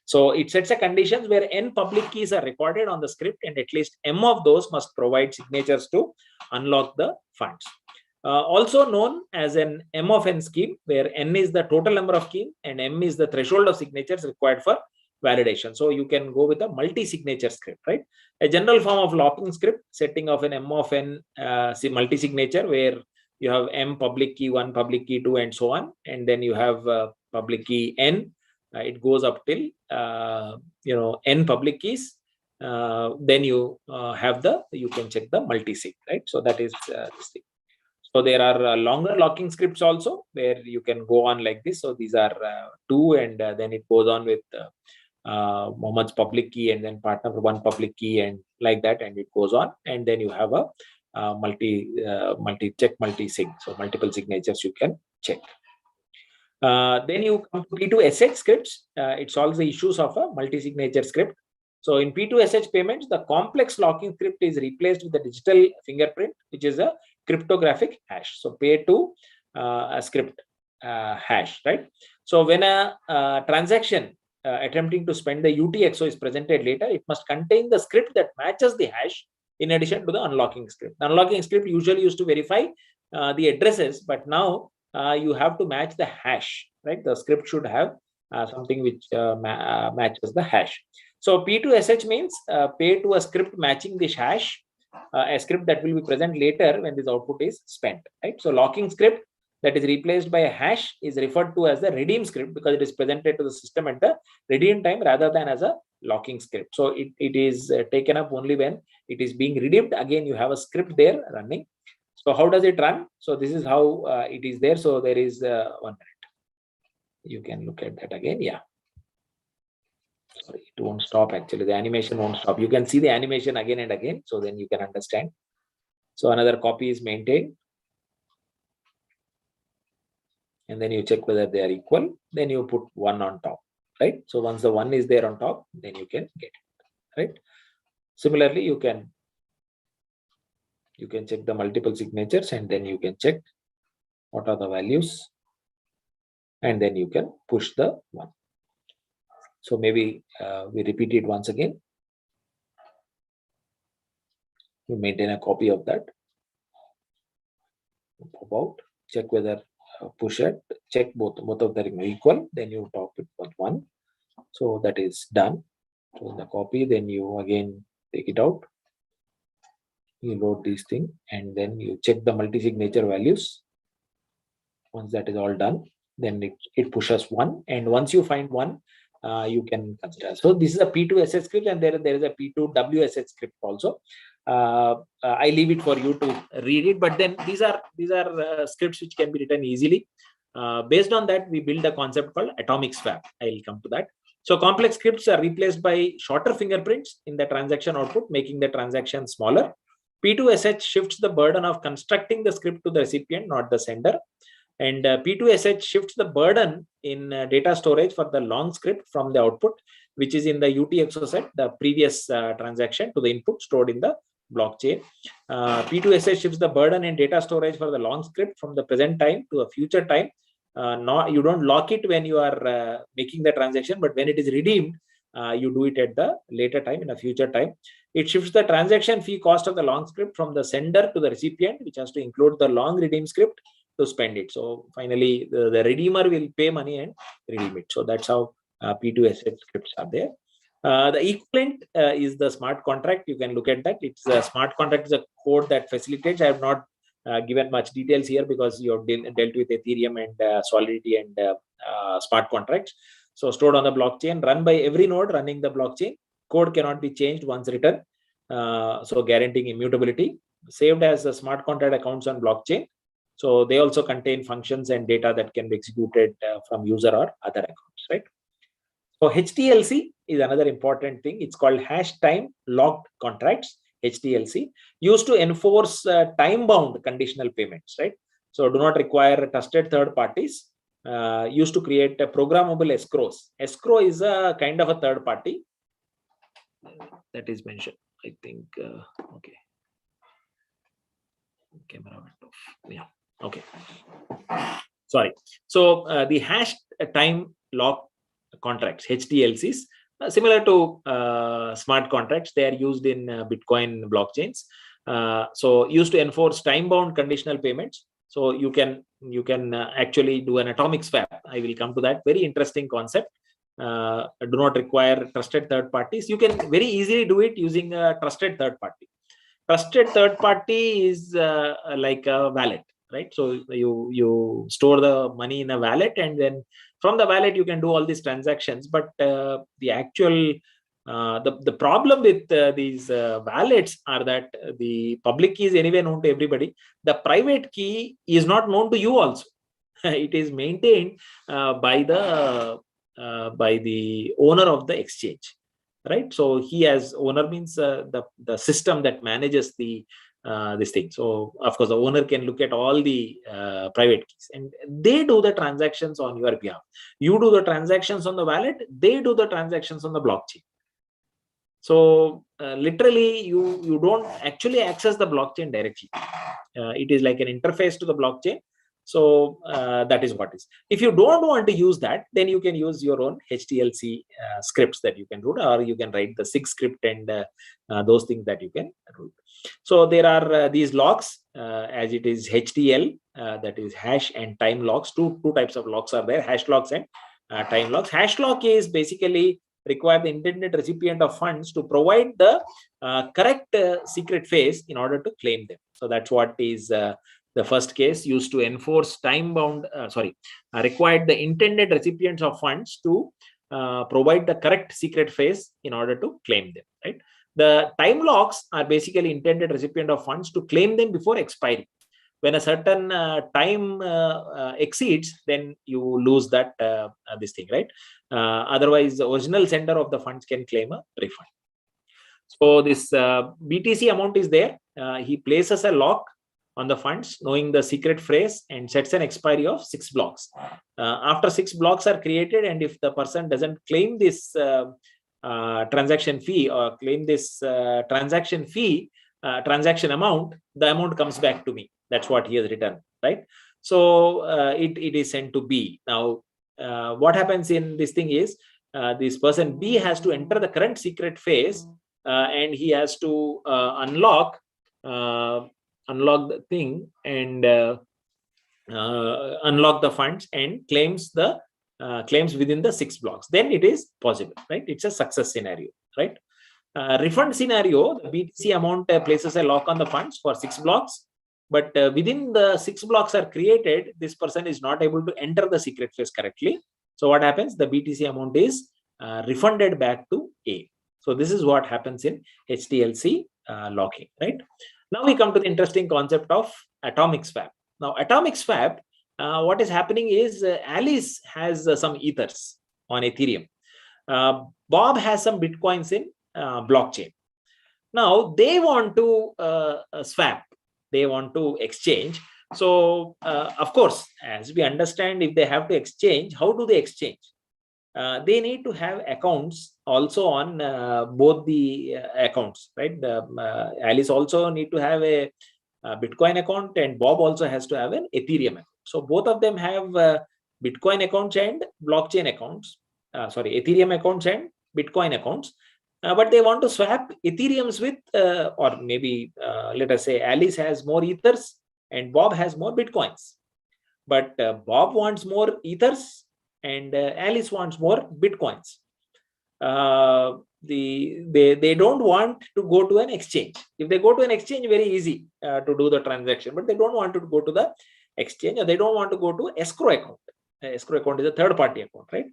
so it sets a conditions where n public keys are recorded on the script, and at least m of those must provide signatures to unlock the funds. Also known as an M of n scheme, where n is the total number of keys and m is the threshold of signatures required for validation. So you can go with a multi-signature script, right? A general form of locking script setting of an M of n multi-signature, where you have m public key 1, public key 2, and so on, and then you have public key n. It goes up till n public keys. Then you have you can check the multi-sig, right? So that is this thing. So there are longer locking scripts also, where you can go on like this. So these are 2, and then it goes on with Mohammad's public key, and then partner 1 public key, and like that, and it goes on. And then you have a multi-check, multi-sig. So multiple signatures you can check. Then you come to P2SH scripts. It solves the issues of a multi-signature script. So in P2SH payments, the complex locking script is replaced with the digital fingerprint, which is a cryptographic hash. So pay to a script hash, right? So when a transaction attempting to spend the UTXO is presented later, it must contain the script that matches the hash in addition to the unlocking script. The unlocking script usually used to verify the addresses, but now you have to match the hash, right? The script should have something which matches the hash. So P2SH means pay to a script matching this hash, a script that will be present later when this output is spent, right? So locking script that is replaced by a hash is referred to as the redeem script, because it is presented to the system at the redeem time rather than as a locking script. So it is taken up only when it is being redeemed. Again, you have a script there running. So how does it run? So this is how it is there. So there is 1 minute. You can look at that again. Yeah. Sorry, it won't stop. Actually, the animation won't stop. You can see the animation again and again. So then you can understand. So another copy is maintained. And then you check whether they are equal. Then you put 1 on top, right? So once the 1 is there on top, then you can get it, right? Similarly, you can check the multiple signatures, and then you can check what are the values, and then you can push the one. So maybe we repeat it once again. You maintain a copy of that. About check whether push it, check both of them are equal, then you top it with one. So that is done. So in the copy, then you again take it out. You load this thing and then you check the multi-signature values. Once that is all done, then it pushes one, and once you find one, you can consider. So this is a P2SS script, and there is a P2WSH script also. I leave it for you to read it, but then these are scripts which can be written easily. Based on that, we build a concept called atomic swap. I will come to that. So complex scripts are replaced by shorter fingerprints in the transaction output, making the transaction smaller. P2SH shifts the burden of constructing the script to the recipient, not the sender. And P2SH shifts the burden in data storage for the long script from the output, which is in the UTXO set, the previous transaction, to the input stored in the blockchain. P2SH shifts the burden in data storage for the long script from the present time to a future time. You don't lock it when you are making the transaction, but when it is redeemed, you do it at the later time, in a future time. It shifts the transaction fee cost of the long script from the sender to the recipient, which has to include the long redeem script to spend it. So finally, the redeemer will pay money and redeem it. So that's how P2SH scripts are there. The equivalent is the smart contract. You can look at that. It's a smart contract is a code that facilitates. I have not given much details here because you have dealt with Ethereum and Solidity and smart contracts. So stored on the blockchain, run by every node running the blockchain. Code cannot be changed once written. So guaranteeing immutability. Saved as a smart contract accounts on blockchain. So they also contain functions and data that can be executed from user or other accounts, right? So HTLC is another important thing. It's called hash time locked contracts, HTLC, used to enforce time-bound conditional payments, right? So do not require trusted third parties. Used to create a programmable escrows. Escrow is a kind of a third party that is mentioned. I think, okay. Camera went off. Yeah. Okay. Sorry. So the hash time lock contracts, HTLCs, similar to smart contracts, they are used in Bitcoin blockchains. So used to enforce time-bound conditional payments. So you can actually do an atomic swap. I will come to that. Very interesting concept. Do not require trusted third parties. You can very easily do it using a trusted third party. Trusted third party is like a wallet, right? So you store the money in a wallet, and then from the wallet you can do all these transactions. But the actual the problem with these wallets are that the public key is anyway known to everybody. The private key is not known to you also. It is maintained by the owner of the exchange, right? So he as owner means the system that manages the this thing. So of course the owner can look at all the private keys, and they do the transactions on your behalf. You do the transactions on the wallet, they do the transactions on the blockchain. So literally you don't actually access the blockchain directly. It is like an interface to the blockchain. So that is what is. If you don't want to use that, then you can use your own HTLC scripts that you can do, or you can write the SIG script and those things that you can do. So there are these locks, as it is HTL, that is hash and time locks. Two types of locks are there, hash locks and time locks. Hash lock is basically require the intended recipient of funds to provide the correct secret phrase in order to claim them. So that's what is the first case, used to enforce time-bound, required the intended recipients of funds to provide the correct secret phrase in order to claim them, right? The time locks are basically intended recipient of funds to claim them before expiry. When a certain time exceeds, then you lose that this thing, right? Otherwise, the original sender of the funds can claim a refund. So this BTC amount is there. He places a lock on the funds, knowing the secret phrase, and sets an expiry of 6 blocks. After 6 blocks are created, and if the person doesn't claim this transaction fee or claim this transaction amount, the amount comes back to me. That's what he has written, right? So it is sent to B. Now what happens in this thing is this person B has to enter the current secret phase, and he has to unlock the thing and unlock the funds and claims within the 6 blocks. Then it is possible, right? It's a success scenario, right? Refund scenario, the BTC amount places a lock on the funds for 6 blocks, but within the 6 blocks are created, this person is not able to enter the secret phase correctly. So what happens? The BTC amount is refunded back to A. So this is what happens in HTLC locking, right? Now we come to the interesting concept of atomic swap. Now atomic swap, what is happening is Alice has some ethers on Ethereum. Bob has some Bitcoins in blockchain. Now they want to swap, they want to exchange. So of course, as we understand, if they have to exchange, how do they exchange? They need to have accounts also on both the accounts, right? Alice also need to have a Bitcoin account, and Bob also has to have an Ethereum account. So both of them have Bitcoin accounts and blockchain accounts, Ethereum accounts and Bitcoin accounts. But they want to swap Ethereums with, or maybe let us say Alice has more ethers and Bob has more Bitcoins. But Bob wants more ethers and Alice wants more Bitcoins. They don't want to go to an exchange. If they go to an exchange, very easy to do the transaction, but they don't want to go to the exchange, or they don't want to go to escrow account. Escrow account is a third party account, right?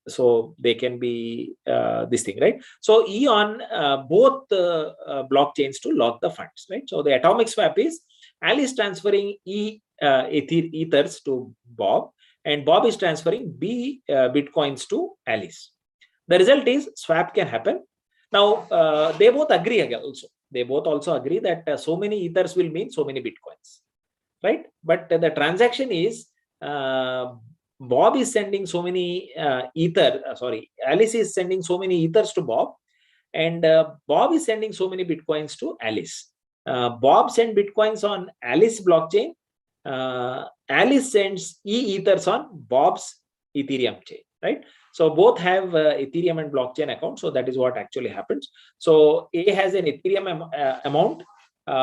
So they can be this thing, right? So on both blockchains to lock the funds, right? So the atomic swap is Alice transferring ethers to Bob, and Bob is transferring B Bitcoins to Alice. The result is swap can happen. Now they both agree also. They both also agree that so many ethers will mean so many Bitcoins, right? But the transaction is Bob is sending so many Alice is sending so many ethers to Bob, and Bob is sending so many Bitcoins to Alice. Bob sends Bitcoins on Alice blockchain. Alice sends ethers on Bob's Ethereum chain, right? So both have Ethereum and blockchain accounts. So that is what actually happens. So A has an Ethereum amount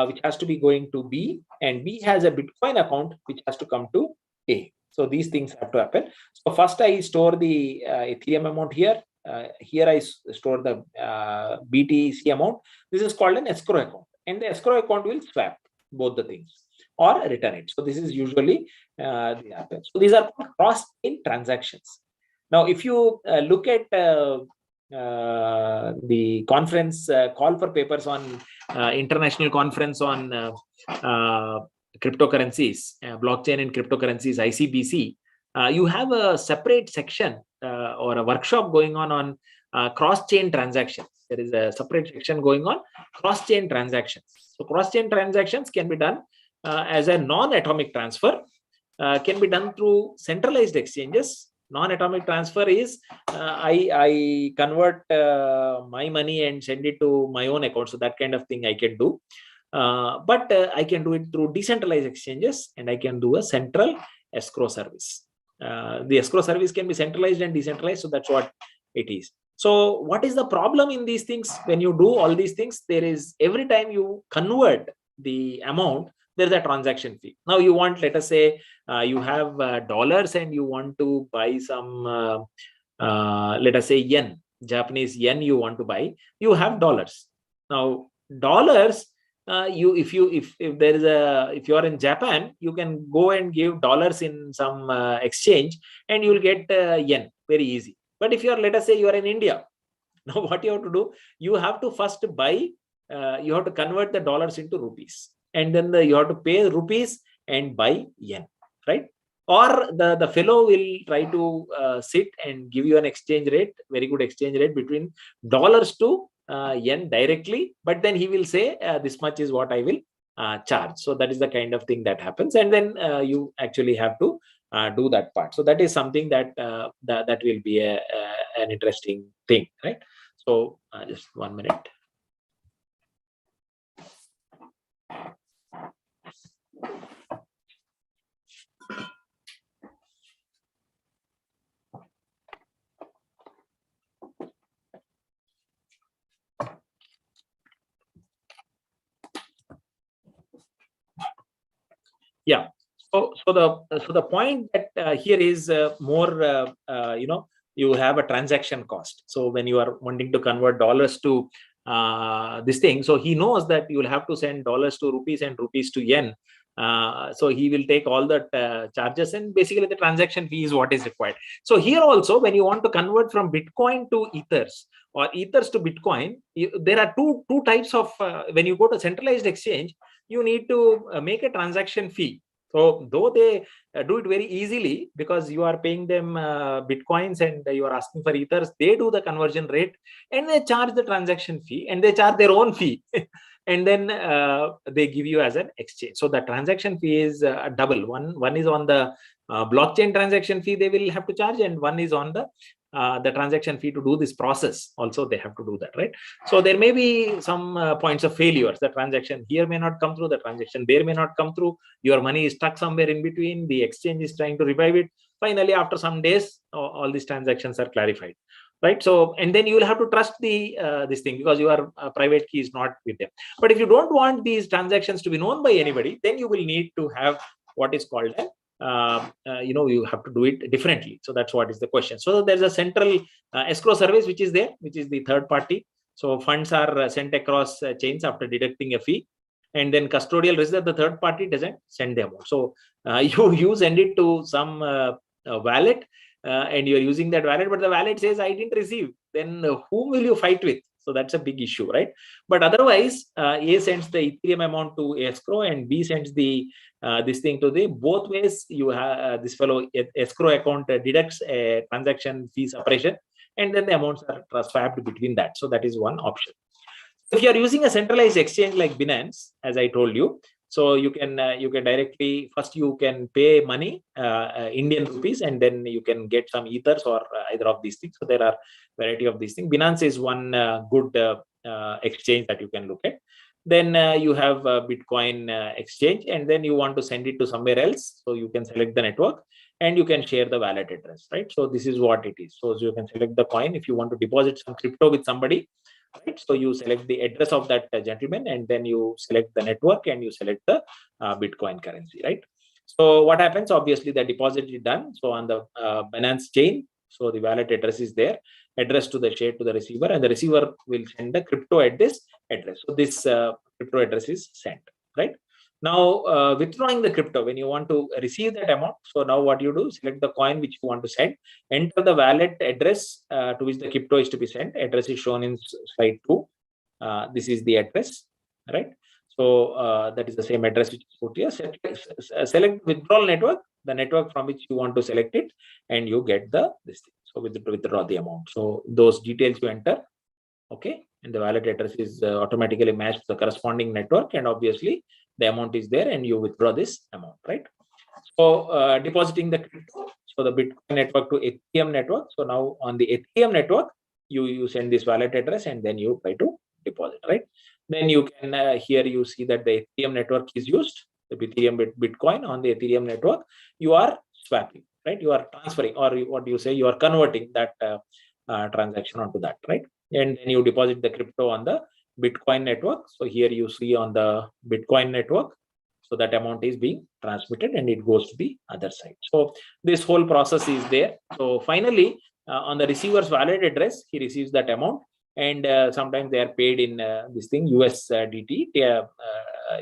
which has to be going to B, and B has a Bitcoin account which has to come to A. So these things have to happen. So first I store the Ethereum amount here. Here I store the BTC amount. This is called an escrow account, and the escrow account will swap both the things or return it. So this is usually the happens. So these are cross-chain transactions. Now, if you look at the conference call for papers on international conference on cryptocurrencies, blockchain and cryptocurrencies, ICBC, you have a separate section or a workshop going on cross-chain transactions. There is a separate section going on cross-chain transactions. So cross-chain transactions can be done as a non-atomic transfer, can be done through centralized exchanges. Non-atomic transfer is I convert my money and send it to my own account. So that kind of thing I can do. But I can do it through decentralized exchanges, and I can do a central escrow service. The escrow service can be centralized and decentralized. So that's what it is. So what is the problem in these things? When you do all these things, there is every time you convert the amount, there's a transaction fee. Now you want, let us say, you have dollars and you want to buy some, let us say yen, Japanese yen you want to buy. You have dollars. Now dollars, if you are in Japan, you can go and give dollars in some exchange, and you will get yen very easy. But if you are, let us say you are in India, now what you have to do, you have to first buy, you have to convert the dollars into rupees, and then you have to pay rupees and buy yen, right? Or the fellow will try to sit and give you an exchange rate, very good exchange rate between dollars to yen directly, but then he will say this much is what I will charge. So that is the kind of thing that happens, and then you actually have to do that part. So that is something that that will be an interesting thing, right? So just 1 minute. So the point that here is more, you have a transaction cost. So when you are wanting to convert dollars to this thing, so he knows that you will have to send dollars to rupees and rupees to yen. So he will take all the charges, and basically the transaction fee is what is required. So here also, when you want to convert from Bitcoin to Ethers or Ethers to Bitcoin, there are two types of, when you go to centralized exchange, you need to make a transaction fee. So though they do it very easily because you are paying them Bitcoins and you are asking for Ethers, they do the conversion rate and they charge the transaction fee and they charge their own fee. And then they give you as an exchange. So the transaction fee is double. One is on the blockchain transaction fee they will have to charge, and one is on the transaction fee to do this process. Also, they have to do that, right? So there may be some points of failures. The transaction here may not come through. The transaction there may not come through. Your money is stuck somewhere in between. The exchange is trying to revive it. Finally, after some days, all these transactions are clarified. Right. So, and then you will have to trust this thing because your private key is not with them. But if you don't want these transactions to be known by anybody, then you will need to have what is called you have to do it differently. So that's what is the question. So there's a central escrow service which is there, which is the third party. So funds are sent across chains after deducting a fee, and then custodial receiver, the third party, doesn't send the amount. So you send it to some wallet. And you're using that wallet, but the wallet says I didn't receive, then whom will you fight with? So that's a big issue, right? But otherwise, A sends the Ethereum amount to escrow and B sends the this thing to the, both ways you have this fellow escrow account deducts a transaction fee separation, and then the amounts are swapped between that. So that is one option. If you are using a centralized exchange like Binance, as I told you, so you can directly, first you can pay money, Indian rupees, and then you can get some Ethers or either of these things. So there are variety of these things. Binance is one good exchange that you can look at. Then you have Bitcoin exchange, and then you want to send it to somewhere else. So you can select the network and you can share the wallet address, right? So this is what it is. So you can select the coin if you want to deposit some crypto with somebody. Right? So you select the address of that gentleman, and then you select the network and you select the Bitcoin currency, right? So what happens? Obviously, the deposit is done. So on the Binance chain, so the wallet address is there, address to the shared to the receiver, and the receiver will send the crypto at this address. So this crypto address is sent, right? Now, withdrawing the crypto, when you want to receive that amount, so now what you do, select the coin which you want to send, enter the wallet address to which the crypto is to be sent. Address is shown in slide 2. This is the address, right? So that is the same address which is put here. Select withdrawal network, the network from which you want to select it, and you get this thing. So withdraw the amount. So those details you enter, okay, and the wallet address is automatically matched to the corresponding network, and obviously the amount is there, and you withdraw this amount, right? So depositing the crypto, so the Bitcoin network to Ethereum network. So now on the Ethereum network, you send this wallet address and then you try to deposit, right? Then you can here you see that the Ethereum network is used, the Ethereum Bitcoin on the Ethereum network. You are swapping, right? You are transferring, or what you say, you are converting that transaction onto that, right? And then you deposit the crypto on the Bitcoin network. So here you see on the Bitcoin network, so that amount is being transmitted and it goes to the other side. So this whole process is there. So finally, on the receiver's wallet address, he receives that amount, and sometimes they are paid in this thing USDT,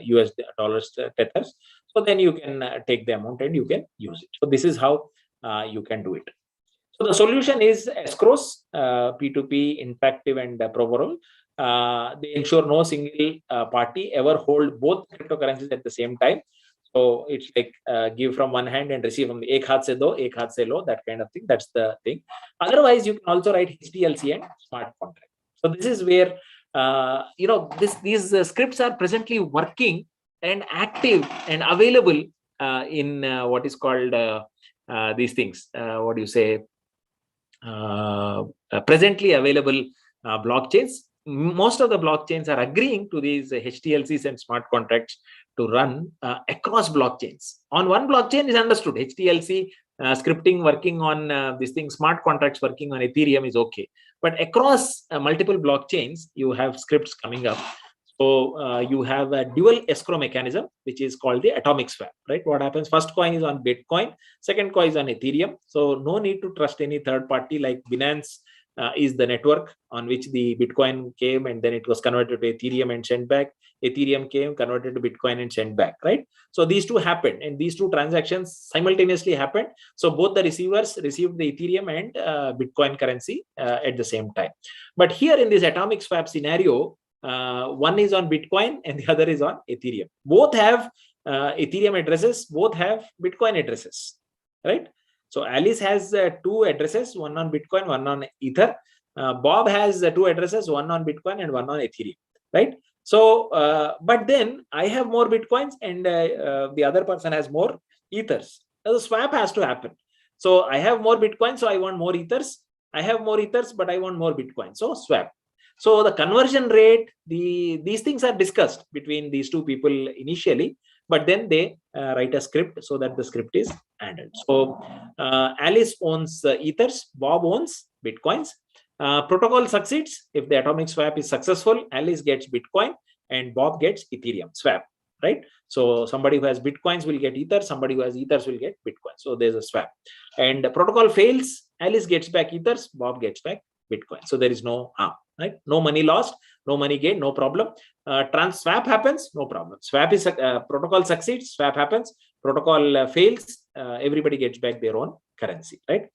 US dollars tethers. So then you can take the amount and you can use it. So this is how you can do it. So the solution is escrows, P2P, Interactive, and Provorol. They ensure no single party ever hold both cryptocurrencies at the same time. So it's like give from one hand and receive from the ek haath se do, ek haath se lo, that kind of thing. That's the thing. Otherwise, you can also write HTLC and smart contract. So this is where these scripts are presently working and active and available in what is called these things. What do you say? Presently available blockchains. Most of the blockchains are agreeing to these HTLCs and smart contracts to run across blockchains. On one blockchain is understood. HTLC scripting working on this thing, smart contracts working on Ethereum is okay. But across multiple blockchains, you have scripts coming up. So you have a dual escrow mechanism, which is called the atomic swap, right? What happens? First coin is on Bitcoin, second coin is on Ethereum. So no need to trust any third party. Like Binance is the network on which the Bitcoin came, and then it was converted to Ethereum and sent back. Ethereum came, converted to Bitcoin and sent back, right? So these two happened, and these two transactions simultaneously happened. So both the receivers received the Ethereum and Bitcoin currency at the same time. But here in this atomic swap scenario, one is on Bitcoin and the other is on Ethereum. Both have Ethereum addresses, both have Bitcoin addresses, right? So Alice has two addresses, one on Bitcoin, one on Ether. Bob has two addresses, one on Bitcoin and one on Ethereum, right? So, but then I have more Bitcoins and the other person has more Ethers. So the swap has to happen. So I have more Bitcoin, so I want more Ethers. I have more Ethers, but I want more Bitcoin. So swap. So the conversion rate, these things are discussed between these two people initially, but then they write a script so that the script is handled. So Alice owns Ethers, Bob owns Bitcoins. Protocol succeeds if the atomic swap is successful. Alice gets Bitcoin and Bob gets Ethereum swap, right? So somebody who has Bitcoins will get Ether, somebody who has Ethers will get Bitcoin. So there's a swap. And the protocol fails, Alice gets back Ethers, Bob gets back Bitcoin. So there is no harm, right? No money lost, no money gained, no problem. Swap happens, no problem. Swap is protocol succeeds, swap happens. Protocol fails, everybody gets back their own currency, right?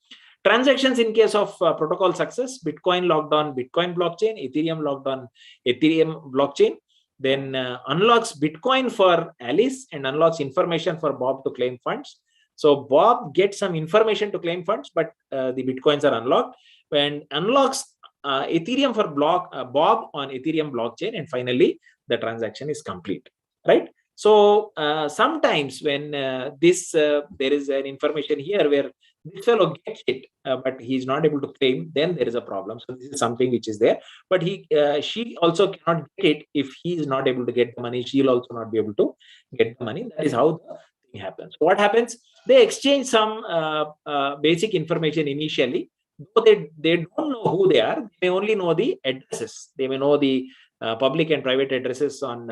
Transactions in case of protocol success: Bitcoin logged on Bitcoin blockchain, Ethereum logged on Ethereem blockchain. Then unlocks Bitcoin for Alice and unlocks information for Bob to claim funds. So Bob gets some information to claim funds, but the Bitcoins are unlocked. And unlocks Ethereum for Bob on Ethereem blockchain, and finally the transaction is complete, right? So sometimes when there is an information here where this fellow gets it, but he's not able to claim, then there is a problem. So this is something which is there, but she also cannot get it if he is not able to get the money. She'll also not be able to get the money. That is how the thing happens. So what happens? They exchange some basic information initially. Though they don't know who they are, they only know the addresses. They may know the public and private addresses on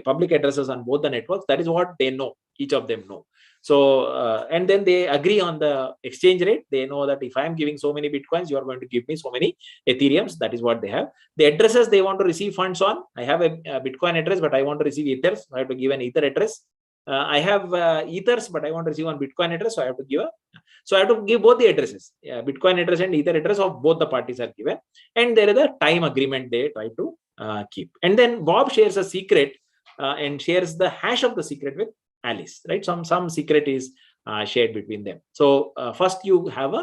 public addresses on both the networks. That is what they know. Each of them know. So and then they agree on the exchange rate. They know that if I am giving so many Bitcoins, you are going to give me so many Ethereums. That is what they have. The addresses they want to receive funds on. I have a Bitcoin address, but I want to receive Ethers. So I have to give an Ether address. I have Ethers, but I want to receive one Bitcoin address, so I have to give both the addresses. Bitcoin address and Ether address of both the parties are given, and there is a time agreement they try to keep. And then Bob shares a secret and shares the hash of the secret with Alice, right? Some secret is shared between them. So first you have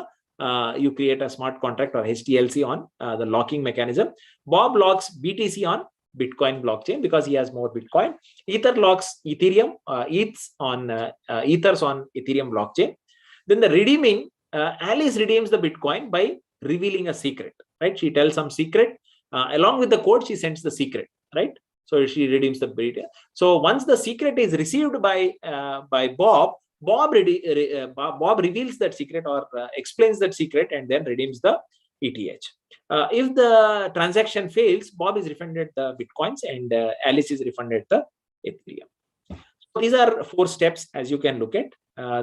you create a smart contract or HTLC on the locking mechanism. Bob locks BTC on Bitcoin blockchain because he has more Bitcoin. Ether locks Ethereum, Ethers on Ethereum blockchain. Then the redeeming, Alice redeems the Bitcoin by revealing a secret, right? She tells some secret. Along with the code, she sends the secret, right? So she redeems the Bitcoin. So once the secret is received by Bob, Bob reveals that secret or explains that secret and then redeems the ETH. If the transaction fails, Bob is refunded the Bitcoins and Alice is refunded the Ethereum. So these are 4 steps, as you can look at.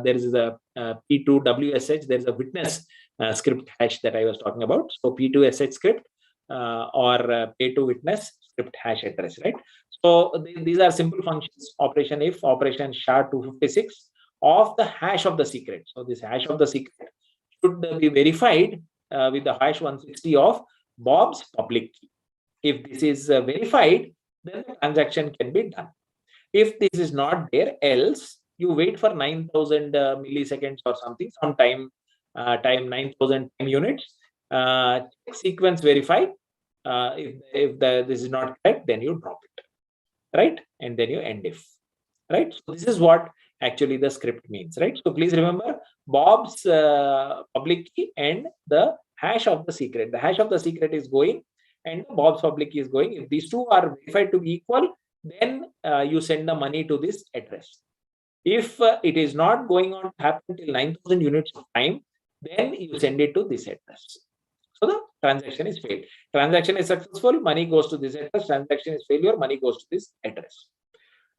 There is a P2WSH. There is a witness script hash that I was talking about. So P2SH script or pay to witness script hash address, right? So these are simple functions: operation if, operation SHA-256 of the hash of the secret. So this hash of the secret should be verified with the hash 160 of Bob's public key. If this is verified, then the transaction can be done. If this is not there, else you wait for 9,000 milliseconds or something, some time 9,000 time units. Sequence verify. If this is not correct, then you drop it, right? And then you end if, right? So this is what actually the script means, right? So please remember Bob's public key and the hash of the secret. The hash of the secret is going and Bob's public key is going. If these two are verified to be equal, then you send the money to this address. If it is not going on to happen till 9,000 units of time, then you send it to this address. So the transaction is failed. Transaction is successful, money goes to this address. Transaction is failure, money goes to this address.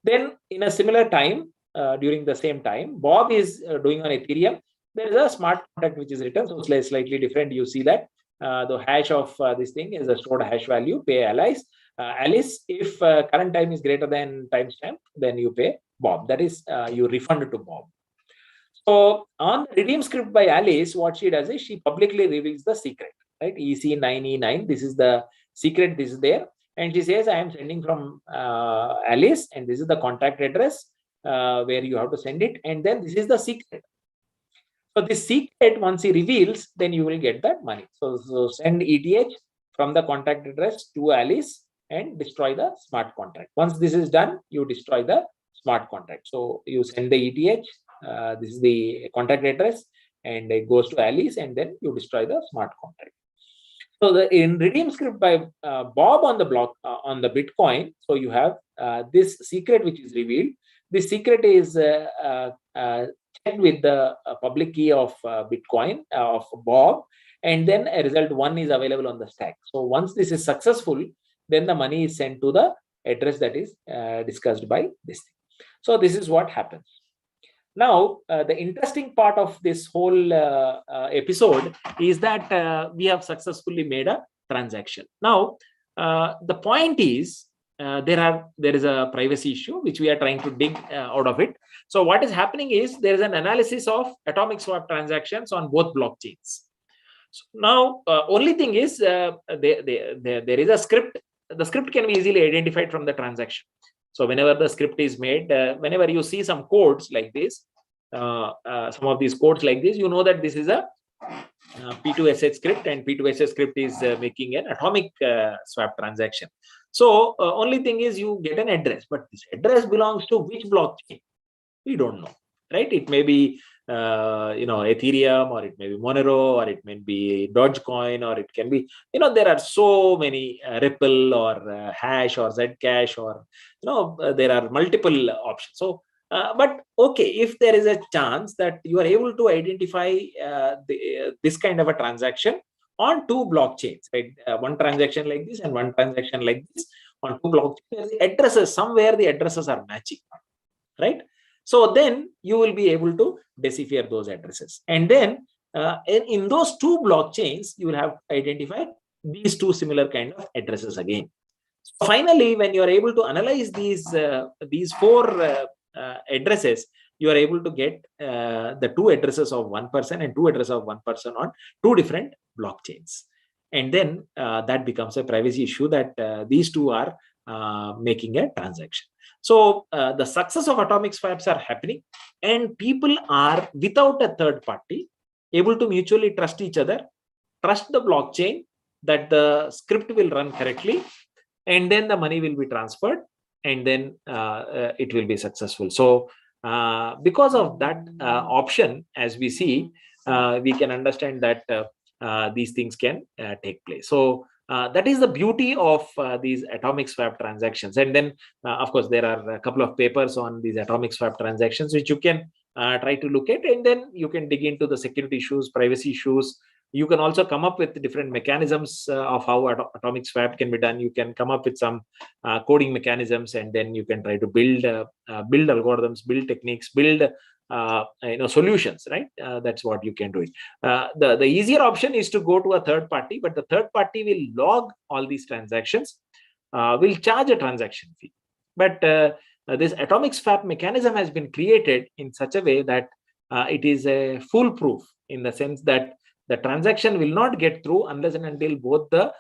Then in a similar time, during the same time, Bob is doing on Ethereum. There is a smart contract which is written, so it's slightly different. You see that the hash of this thing is a stored hash value, pay Alice. Alice, if current time is greater than timestamp, then you pay Bob. That is, you refund to Bob. So on the redeem script by Alice, what she does is she publicly reveals the secret, right? EC9E9, this is the secret, this is there. And she says, I am sending from Alice, and this is the contact address where you have to send it. And then this is the secret. So this secret, once he reveals, then you will get that money. So send ETH from the contact address to Alice and destroy the smart contract. Once this is done, you destroy the smart contract. So you send the ETH, this is the contact address, and it goes to Alice, and then you destroy the smart contract. So in redeem script by Bob on the block on the Bitcoin, so you have this secret which is revealed. This secret is checked with the public key of Bitcoin of Bob, and then a result 1 is available on the stack. So once this is successful, then the money is sent to the address that is discussed by this thing. So this is what happens. Now, the interesting part of this whole episode is that we have successfully made a transaction. Now, the point is there is a privacy issue which we are trying to dig out of it. So what is happening is there is an analysis of atomic swap transactions on both blockchains. So now, only thing is there is a script. The script can be easily identified from the transaction. So whenever the script is made, whenever you see some codes like this, some of these codes like this, you know that this is a P2SH script, and P2SH script is making an atomic swap transaction. So only thing is you get an address, but this address belongs to which blockchain? We don't know, right? It may be Ethereum, or it may be Monero, or it may be Dogecoin, or it can be, there are so many Ripple or Hash or Zcash, or there are multiple options. So but okay, if there is a chance that you are able to identify this kind of a transaction on two blockchains, right? One transaction like this and one transaction like this on two blockchains, the addresses, somewhere the addresses are matching, right? So then you will be able to decipher those addresses. And then in those two blockchains, you will have identified these two similar kind of addresses again. So finally, when you are able to analyze these four addresses, you are able to get the two addresses of one person and two addresses of one person on two different blockchains. And then that becomes a privacy issue that these two are making a transaction. So the success of atomic swaps are happening, and people are, without a third party, able to mutually trust each other, trust the blockchain that the script will run correctly, and then the money will be transferred, and then it will be successful. So because of that option, as we see, we can understand that these things can take place. So that is the beauty of these atomic swap transactions. And then, of course, there are a couple of papers on these atomic swap transactions, which you can try to look at, and then you can dig into the security issues, privacy issues. You can also come up with different mechanisms of how atomic swap can be done. You can come up with some coding mechanisms, and then you can try to build algorithms, build techniques, build solutions, right? That's what you can do. The easier option is to go to a third party, but the third party will log all these transactions, will charge a transaction fee. But this atomic swap mechanism has been created in such a way that it is a foolproof, in the sense that the transaction will not get through unless and until both the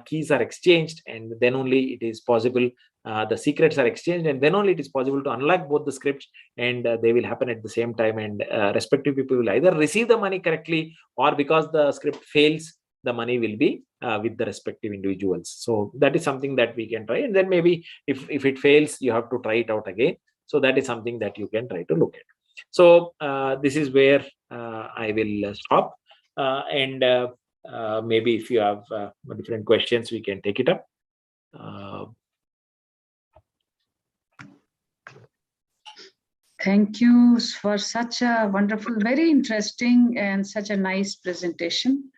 keys are exchanged, and then only it is possible, the secrets are exchanged, and then only it is possible to unlock both the scripts, and they will happen at the same time, and respective people will either receive the money correctly, or because the script fails, the money will be with the respective individuals. So that is something that we can try, and then maybe if it fails, you have to try it out again. So that is something that you can try to look at. So this is where I will stop. And maybe if you have different questions, we can take it up. Thank you for such a wonderful, very interesting, and such a nice presentation.